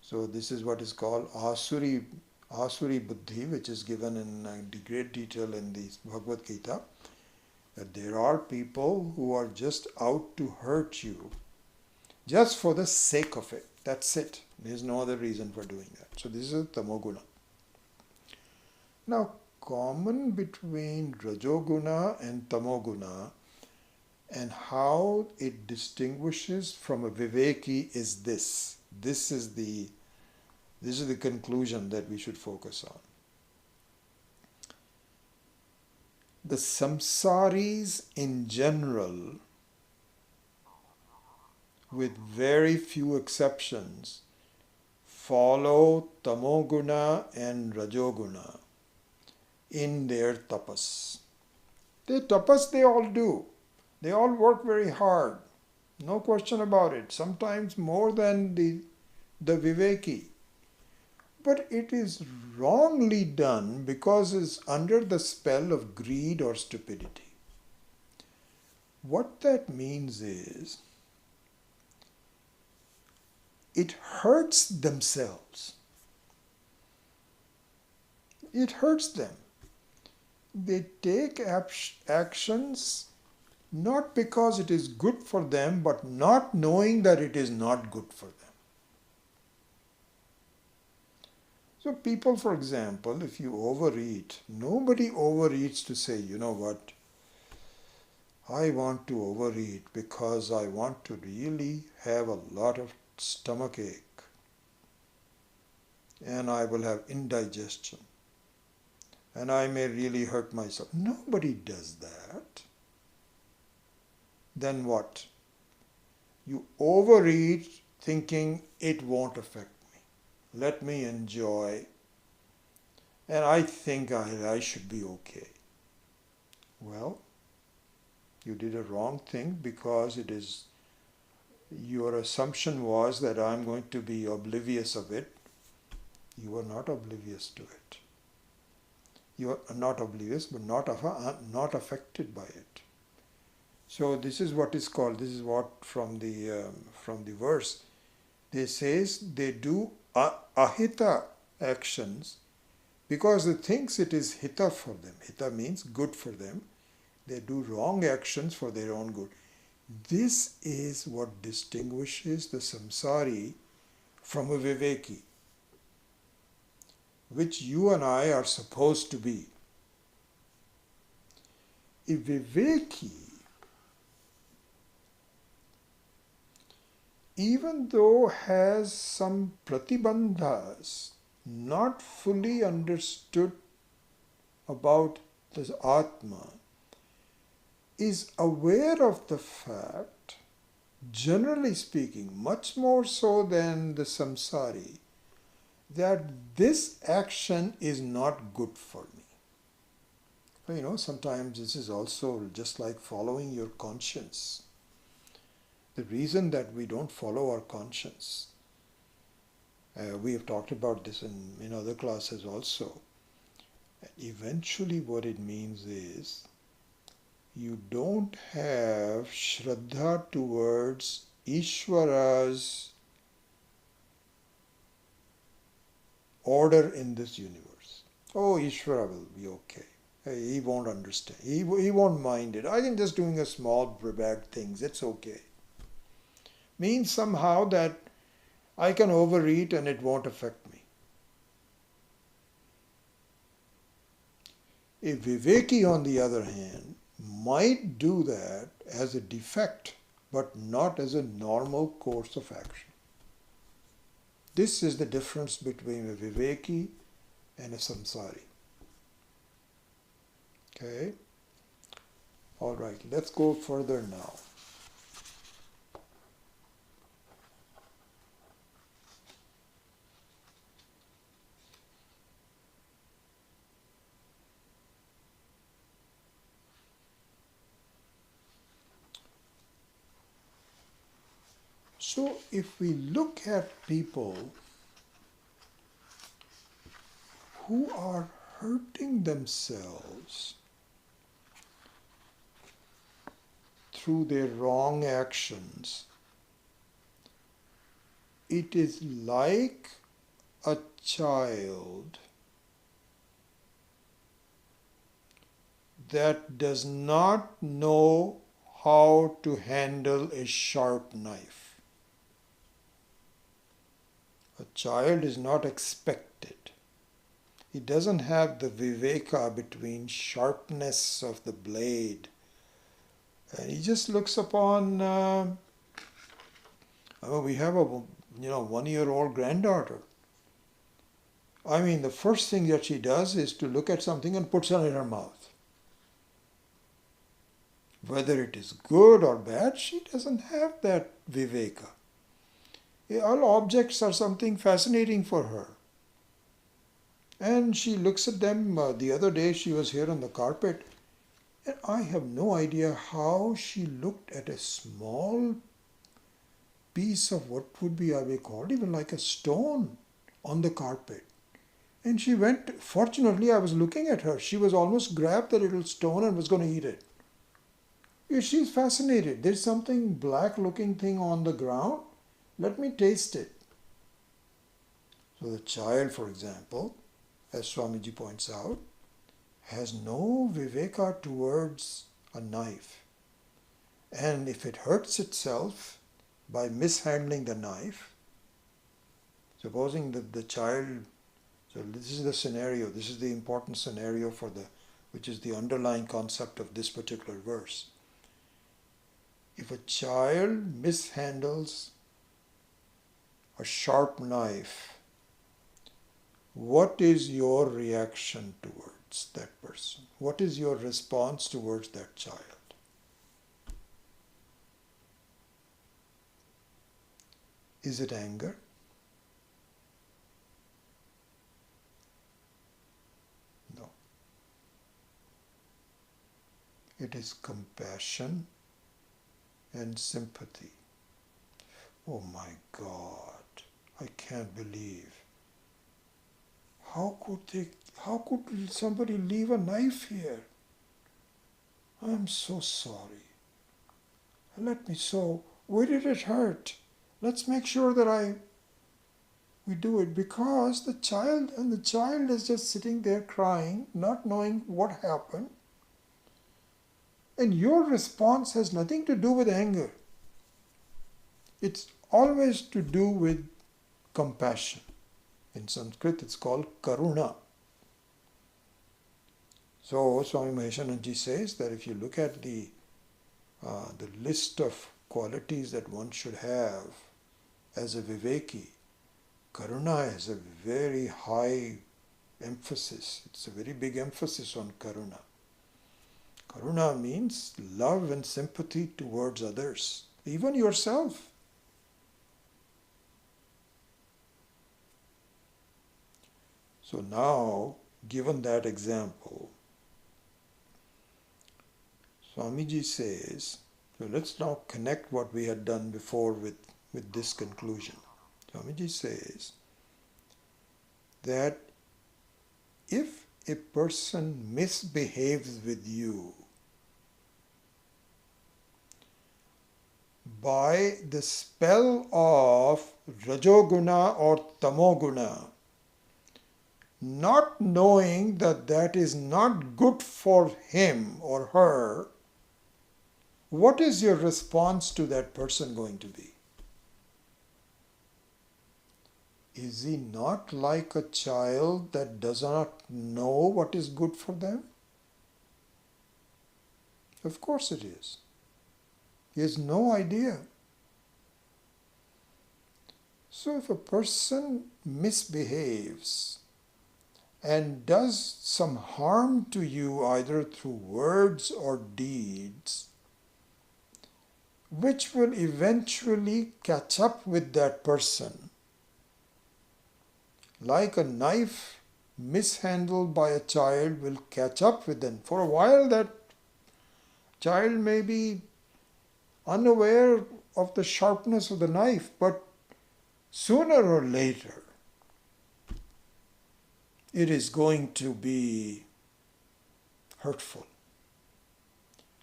So this is what is called Asuri Buddhi, which is given in great detail in the Bhagavad Gita, that there are people who are just out to hurt you, just for the sake of it. That's it. There's no other reason for doing that. So this is Tamoguna. Now, common between Rajoguna and Tamoguna and how it distinguishes from a Viveki is this. This is the conclusion that we should focus on. The samsaris in general, with very few exceptions, follow Tamoguna and Rajoguna in their tapas. The tapas they all do. They all work very hard. No question about it. Sometimes more than the Viveki. But it is wrongly done because it's under the spell of greed or stupidity. What that means is, it hurts themselves. It hurts them. They take actions not because it is good for them, but not knowing that it is not good for them. So people, for example, if you overeat, nobody overeats to say, you know what, I want to overeat because I want to really have a lot of stomach ache and I will have indigestion and I may really hurt myself. Nobody does that. Then what? You overeat thinking it won't affect me. Let me enjoy and I think I should be okay. Well, you did a wrong thing because your assumption was that I'm going to be oblivious of it. You are not oblivious to it. You are not oblivious, but not affected by it. So this is what is called. This is what from the verse. They says they do ahita actions because they thinks it is hita for them. Hita means good for them. They do wrong actions for their own good. This is what distinguishes the samsari from a viveki, which you and I are supposed to be. A viveki even though has some pratibandhas, not fully understood about this Atma, is aware of the fact, generally speaking, much more so than the samsari, that this action is not good for me. Sometimes this is also just like following your conscience. The reason that we don't follow our conscience, we have talked about this in other classes also. Eventually what it means is you don't have Shraddha towards Ishvara's order in this universe. Oh, Ishvara will be okay. He won't understand. He won't mind it. I am just doing a small bad things. It's okay. Means somehow that I can overeat and it won't affect me. A Viveki, on the other hand, might do that as a defect, but not as a normal course of action. This is the difference between a Viveki and a Samsari. Okay? All right, let's go further now. So if we look at people who are hurting themselves through their wrong actions, it is like a child that does not know how to handle a sharp knife. A child is not expected. He doesn't have the viveka between sharpness of the blade. And he just looks upon, we have a 1-year-old granddaughter. I mean, the first thing that she does is to look at something and puts it in her mouth. Whether it is good or bad, she doesn't have that viveka. All objects are something fascinating for her. And she looks at them. The other day she was here on the carpet, and I have no idea how she looked at a small piece of what would be, I may call it, even like a stone on the carpet. And she went, fortunately I was looking at her, she was almost grabbed the little stone and was going to eat it. She's fascinated. There's something black looking thing on the ground. Let me taste it. So the child, for example, as Swamiji points out, has no viveka towards a knife. And if it hurts itself by mishandling the knife, supposing that the child, so this is the scenario, this is the important scenario which is the underlying concept of this particular verse. If a child mishandles a sharp knife, what is your reaction towards that person? What is your response towards that child? Is it anger? No. It is compassion and sympathy. Oh my God, I can't believe. How could somebody leave a knife here? I'm so sorry. Where did it hurt? Let's make sure that we do it, because the child is just sitting there crying, not knowing what happened. And your response has nothing to do with anger. It's always to do with compassion. In Sanskrit, it's called karuna. So Swami Maheshananji says that if you look at the list of qualities that one should have as a Viveki, Karuna has a very high emphasis. It's a very big emphasis on Karuna. Karuna means love and sympathy towards others, even yourself. So now, given that example, Swamiji says, so let's now connect what we had done before with this conclusion. Swamiji says that if a person misbehaves with you by the spell of Rajoguna or Tamoguna, not knowing that that is not good for him or her, what is your response to that person going to be? Is he not like a child that does not know what is good for them? Of course it is. He has no idea. So if a person misbehaves and does some harm to you either through words or deeds, which will eventually catch up with that person, like a knife mishandled by a child will catch up with them. For a while that child may be unaware of the sharpness of the knife, but sooner or later it is going to be hurtful.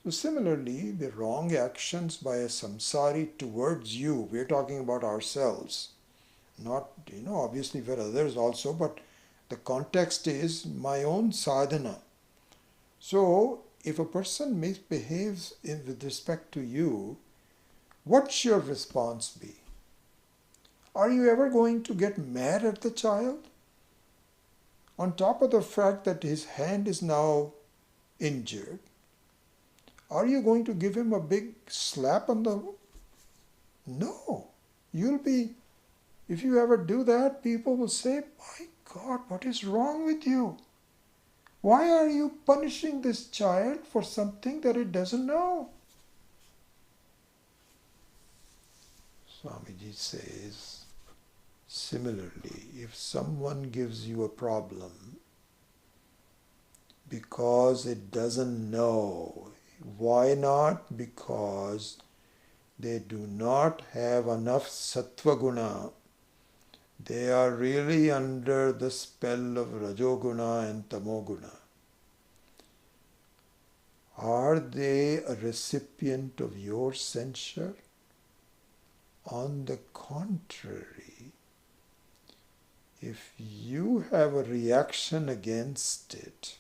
So similarly, the wrong actions by a samsari towards you, we're talking about ourselves, not, obviously for others also, but the context is my own sadhana. So if a person misbehaves with respect to you, what should your response be? Are you ever going to get mad at the child? On top of the fact that his hand is now injured, are you going to give him a big slap on the... No. If you ever do that, people will say, my God, what is wrong with you? Why are you punishing this child for something that it doesn't know? Swamiji says, similarly, if someone gives you a problem because it doesn't know, why not? Because they do not have enough sattva guna. They are really under the spell of Rajoguna and Tamoguna. Are they a recipient of your censure? On the contrary, if you have a reaction against it,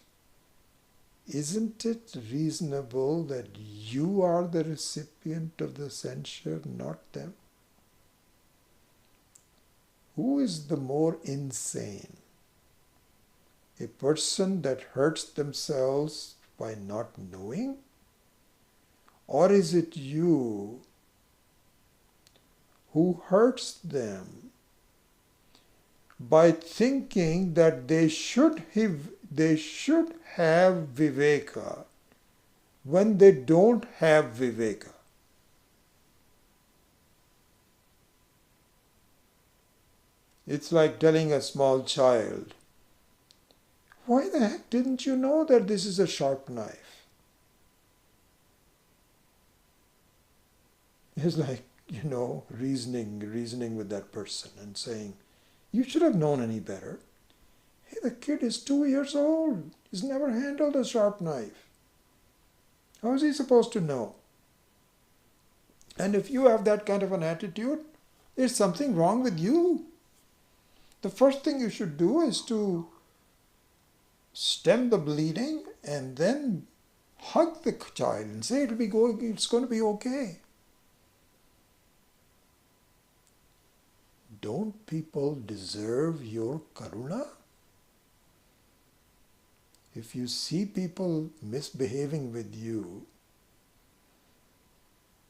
isn't it reasonable that you are the recipient of the censure, not them? Who is the more insane? A person that hurts themselves by not knowing? Or is it you who hurts them by thinking that they should have viveka when they don't have viveka? It's like telling a small child, why the heck didn't you know that this is a sharp knife? It's like, reasoning with that person and saying, you should have known any better. Hey, the kid is 2 years old. He's never handled a sharp knife. How is he supposed to know? And if you have that kind of an attitude, there's something wrong with you. The first thing you should do is to stem the bleeding and then hug the child and say it's going to be okay. Don't people deserve your karuna? If you see people misbehaving with you,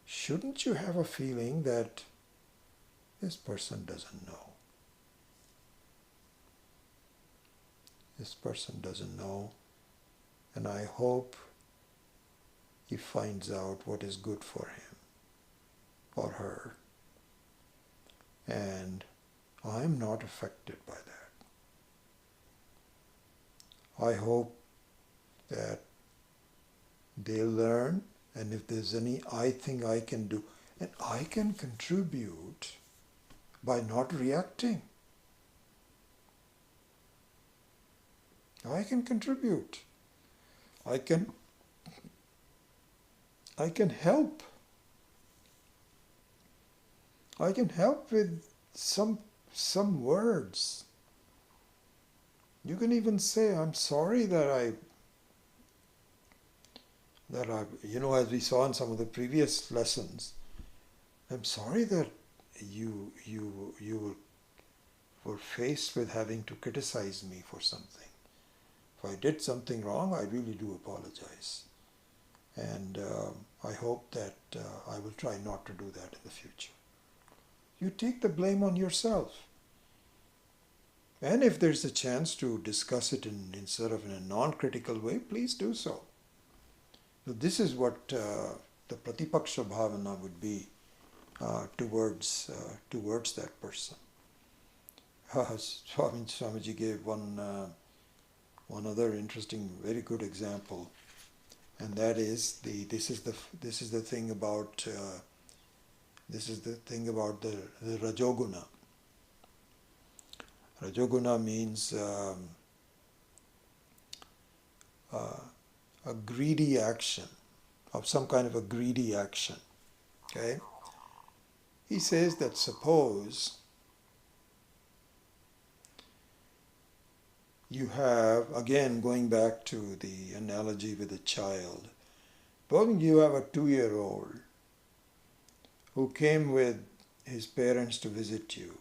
shouldn't you have a feeling that This person doesn't know. This person doesn't know, and I hope he finds out what is good for him or her. And I'm not affected by that. I hope that they learn, and if there's any I think I can do, and I can contribute by not reacting. I can contribute. I can help. I can help with some words. You can even say, I'm sorry that I, as we saw in some of the previous lessons, I'm sorry that you were faced with having to criticize me for something. If I did something wrong, I really do apologize. And I hope that I will try not to do that in the future. You take the blame on yourself. And if there's a chance to discuss it instead of in a non-critical way, please do so. So this is what the Pratipaksha Bhavana would be towards that person. Swamiji gave one other interesting, very good example, and that is this is the thing about the Rajoguna. Rajoguna means a greedy action, of some kind of a greedy action. Okay? He says that suppose you have, again going back to the analogy with a child, suppose you have a 2-year-old who came with his parents to visit you,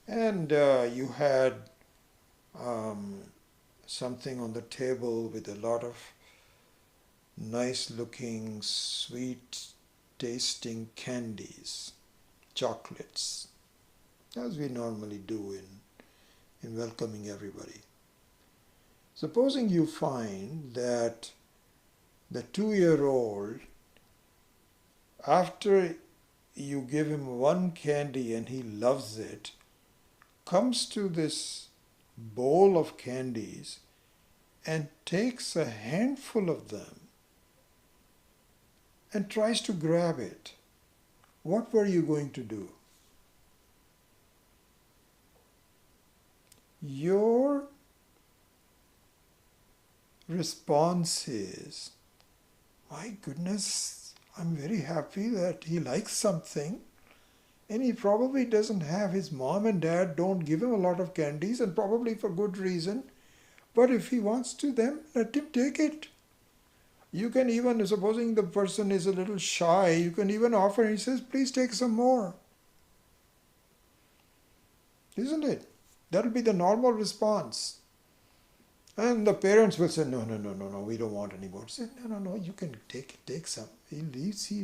and you had something on the table with a lot of nice looking, sweet tasting candies, chocolates, as we normally do in welcoming everybody. Supposing you find that the 2-year-old, after you give him one candy and he loves it, comes to this bowl of candies and takes a handful of them and tries to grab it. What were you going to do? Your response is, my goodness, I'm very happy that he likes something, and he probably doesn't have, his mom and dad don't give him a lot of candies, and probably for good reason, but if he wants to them, let him take it. You can even, supposing the person is a little shy, you can even offer, he says, please take some more. Isn't it? That'll be the normal response. And the parents will say, no, we don't want any more. Say, no, you can take some. He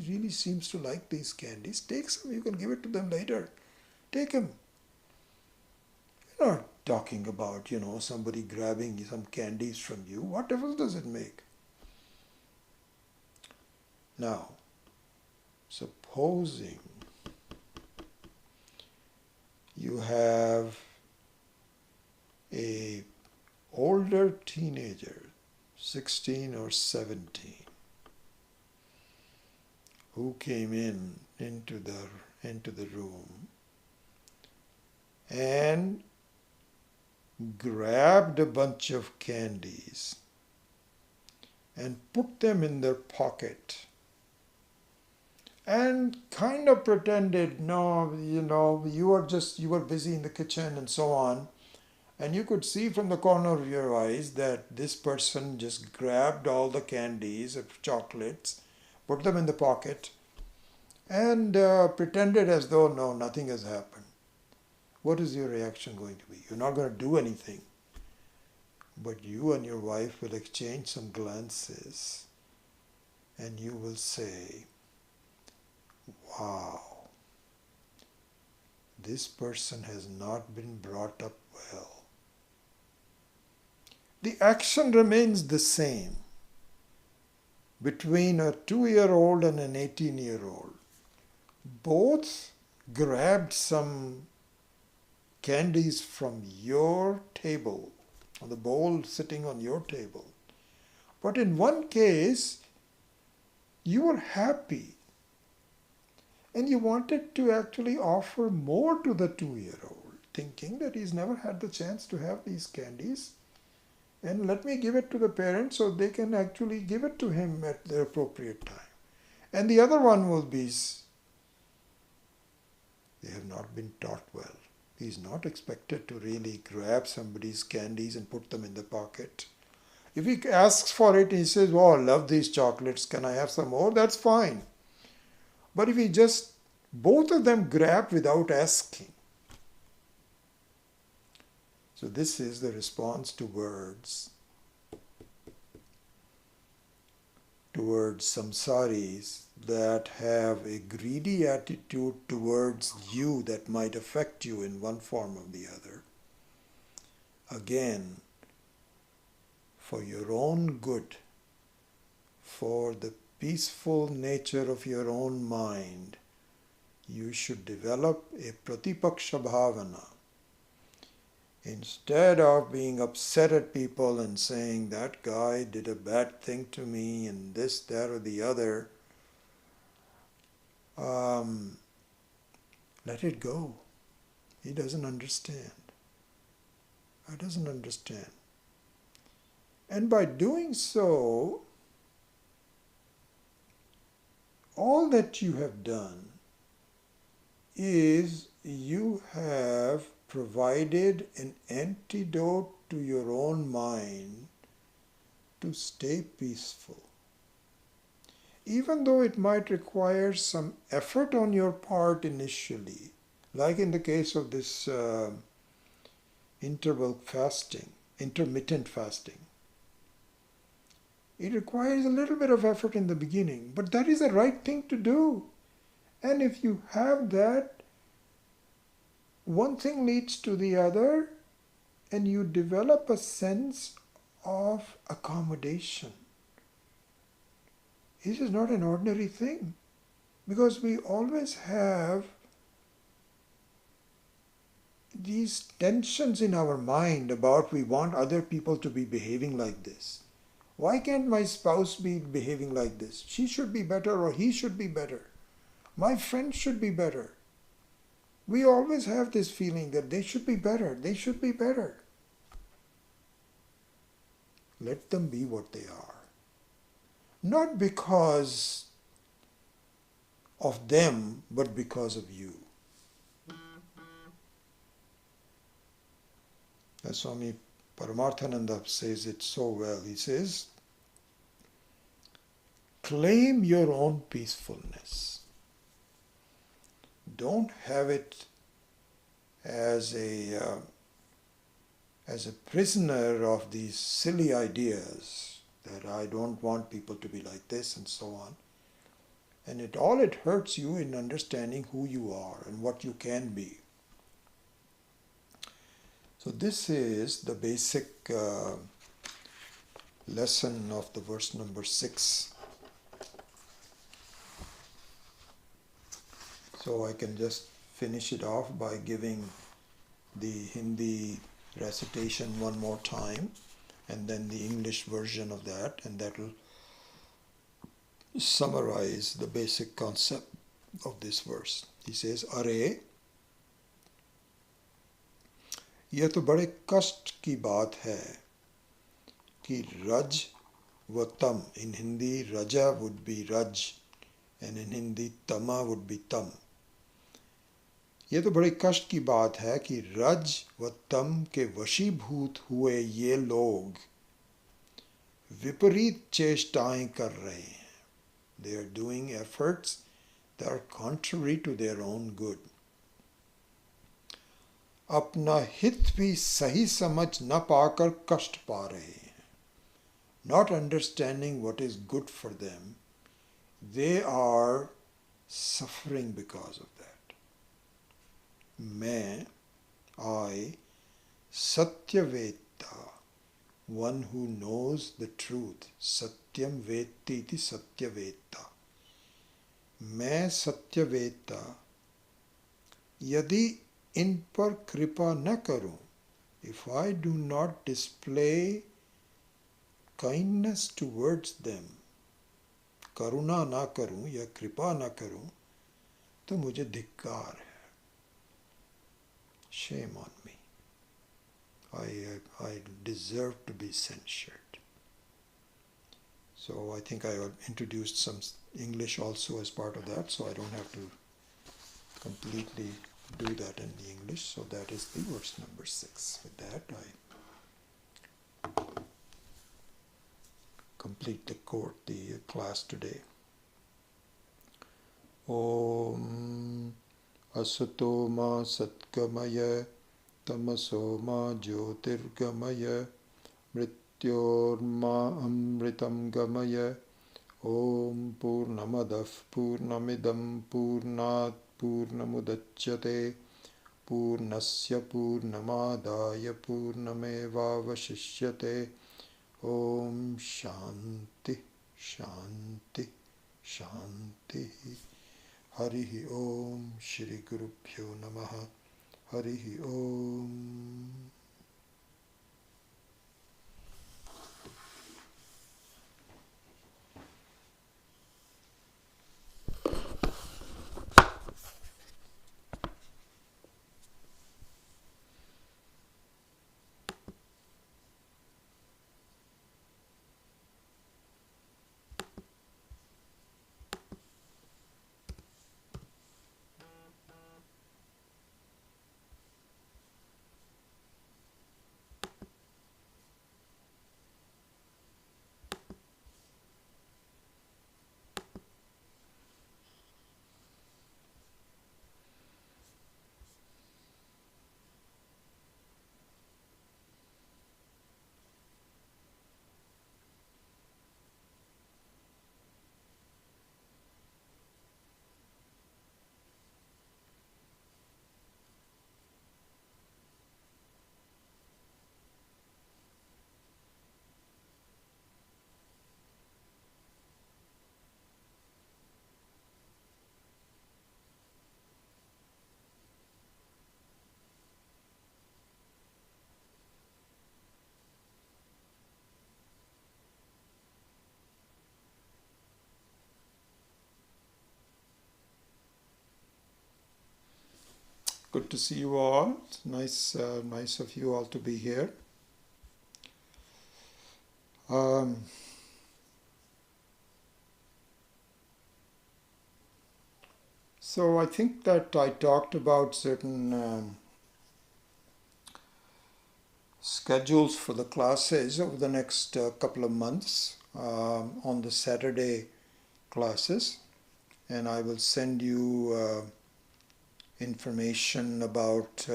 really seems to like these candies. Take some, you can give it to them later. Take them. You're not talking about, somebody grabbing some candies from you. What difference does it make? Now, supposing you have a older teenager, 16 or 17, who came into the room and grabbed a bunch of candies and put them in their pocket and kind of pretended, no, you were busy in the kitchen and so on. And you could see from the corner of your eyes that this person just grabbed all the candies of chocolates, put them in the pocket, and pretended as though, no, nothing has happened. What is your reaction going to be? You're not going to do anything. But you and your wife will exchange some glances, and you will say, wow, this person has not been brought up well. The action remains the same between a 2-year-old and an 18-year-old. Both grabbed some candies from your table, or the bowl sitting on your table. But in one case, you were happy and you wanted to actually offer more to the 2-year-old, thinking that he's never had the chance to have these candies, and let me give it to the parents so they can actually give it to him at the appropriate time. And the other one will be, they have not been taught well. He's not expected to really grab somebody's candies and put them in the pocket. If he asks for it, he says, "Oh, I love these chocolates, can I have some more?" That's fine. But if he just, both of them grab without asking. So this is the response towards samsaris that have a greedy attitude towards you that might affect you in one form or the other. Again, for your own good, for the peaceful nature of your own mind, you should develop a pratipaksha bhavana. Instead of being upset at people and saying, that guy did a bad thing to me and this, that or the other, let it go. He doesn't understand. I doesn't understand. And by doing so, all that you have done is you have provided an antidote to your own mind to stay peaceful. Even though it might require some effort on your part initially, like in the case of this intermittent fasting. It requires a little bit of effort in the beginning, but that is the right thing to do. And if you have that, one thing leads to the other, and you develop a sense of accommodation. This is not an ordinary thing, because we always have these tensions in our mind about we want other people to be behaving like this. Why can't my spouse be behaving like this? She should be better, or he should be better. My friend should be better. We always have this feeling that they should be better, they should be better. Let them be what they are. Not because of them, but because of you. As Swami Paramarthananda says it so well. He says, claim your own peacefulness. Don't have it as a prisoner of these silly ideas that I don't want people to be like this and so on. And it hurts you in understanding who you are and what you can be. So this is the basic lesson of the verse number 6. So I can just finish it off by giving the Hindi recitation one more time, and then the English version of that, and that will summarize the basic concept of this verse. He says, Are, यह तो बड़े कष्ट की बात है कि रज व तम, in Hindi raja would be raj and in Hindi tama would be tam. ये तो बड़े कष्ट की बात है कि रज व तम के वशीभूत हुए ये लोग विपरीत चेष्टाएं कर रहे हैं. They are doing efforts that are contrary to their own good. अपना हित भी सही समझ न पाकर कष्ट पा रहे हैं. Not understanding what is good for them, they are suffering because of that. मैं, I, Satyaveta, one who knows the truth. Satyam Vetti iti Satyaveta. मैं सत्यवेता यदि इन पर कृपा न करूं, if I do not display kindness towards them, करुणा ना करूं या कृपा ना करूं, तो मुझे धिक्कार है. Shame on me. I deserve to be censured. So I think I introduced some English also as part of that, so I don't have to completely do that in the English. So that is the verse number 6. With that, I complete the class today. Om Asato ma Satgamaya Tamaso ma Jyotirgamaya Mrityorma Amritam Gamaya. Om Purnamadav Purnamidam Purnat Purnamudachyate Purnasya Purnamadaya Purnamevavashishyate. Om Shanti Shanti Shanti. Harihi Om Shri Gurubhyo Namaha. Harihi Om. Good to see you all. Nice of you all to be here. So I think that I talked about certain schedules for the classes over the next couple of months on the Saturday classes, and I will send you information about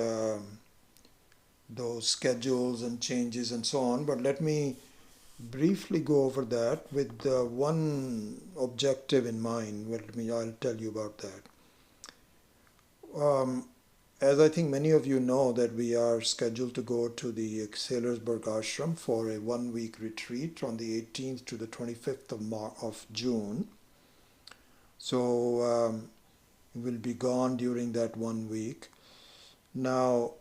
those schedules and changes and so on. But let me briefly go over that with one objective in mind. I'll tell you about that. As I think many of you know, that we are scheduled to go to the Sailorsburg Ashram for a 1-week retreat from the 18th to the 25th of June. So we'll be gone during that 1 week. Now,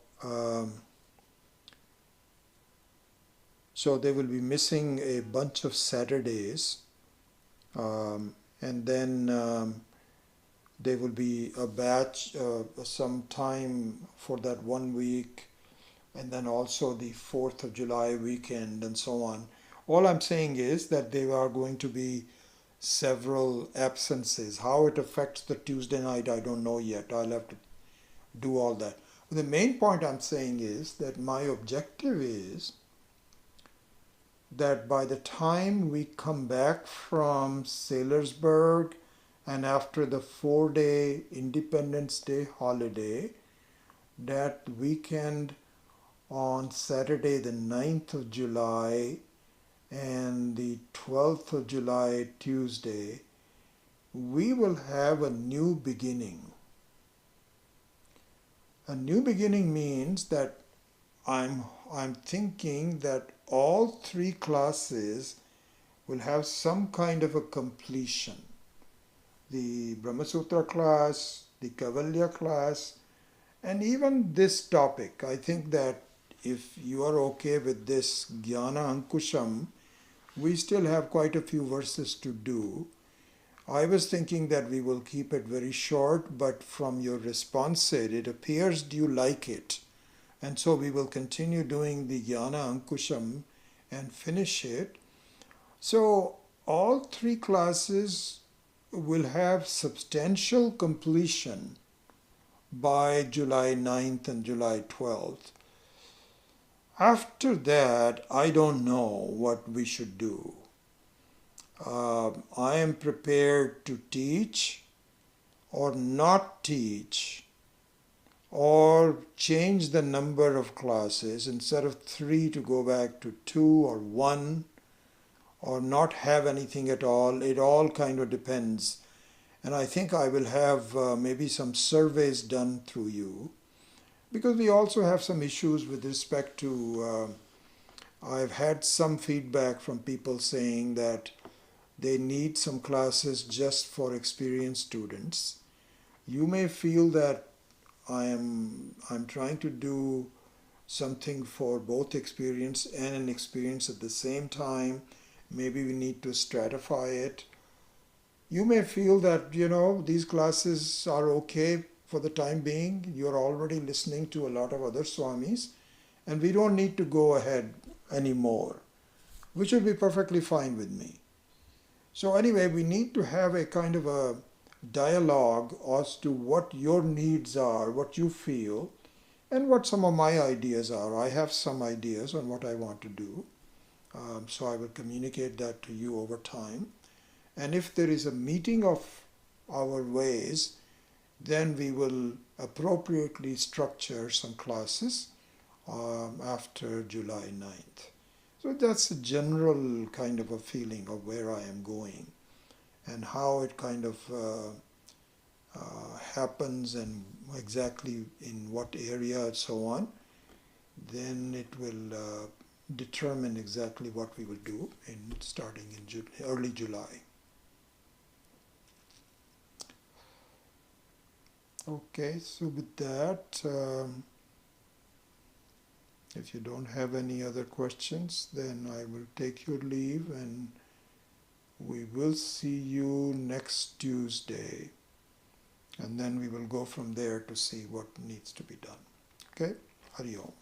so they will be missing a bunch of Saturdays, and then there will be a batch some time for that 1 week, and then also the 4th of July weekend and so on. All I'm saying is that there are going to be several absences. How it affects the Tuesday night, I don't know yet. I'll have to do all that. But the main point I'm saying is that my objective is that by the time we come back from Sailorsburg and after the 4-day Independence Day holiday, that weekend on Saturday the 9th of July and the 12th of July Tuesday, we will have a new beginning. A new beginning means that I'm thinking that all three classes will have some kind of a completion. The Brahma Sutra class, the Kavalya class, and even this topic. I think that if you are okay with this Gyanankusham, we still have quite a few verses to do. I was thinking that we will keep it very short, but from your response it appears you like it. And so we will continue doing the Gyanankusham and finish it. So all three classes will have substantial completion by July 9th and July 12th. After that, I don't know what we should do. I am prepared to teach or not teach or change the number of classes instead of 3 to go back to 2 or 1 or not have anything at all. It all kind of depends. And I think I will have maybe some surveys done through you, because we also have some issues with respect to, I've had some feedback from people saying that they need some classes just for experienced students. You may feel that I'm trying to do something for both experience and inexperience at the same time. Maybe we need to stratify it. You may feel that, these classes are okay for the time being. You're already listening to a lot of other Swamis, and we don't need to go ahead anymore, which would be perfectly fine with me. So anyway, we need to have a kind of a dialogue as to what your needs are, what you feel, and what some of my ideas are. I have some ideas on what I want to do. So I will communicate that to you over time. And if there is a meeting of our ways, then we will appropriately structure some classes after July 9th. So that's a general kind of a feeling of where I am going and how it kind of happens and exactly in what area and so on. Then it will determine exactly what we will do starting in early July. Okay, so with that, if you don't have any other questions, then I will take your leave and we will see you next Tuesday. And then we will go from there to see what needs to be done. Okay? Hari Om.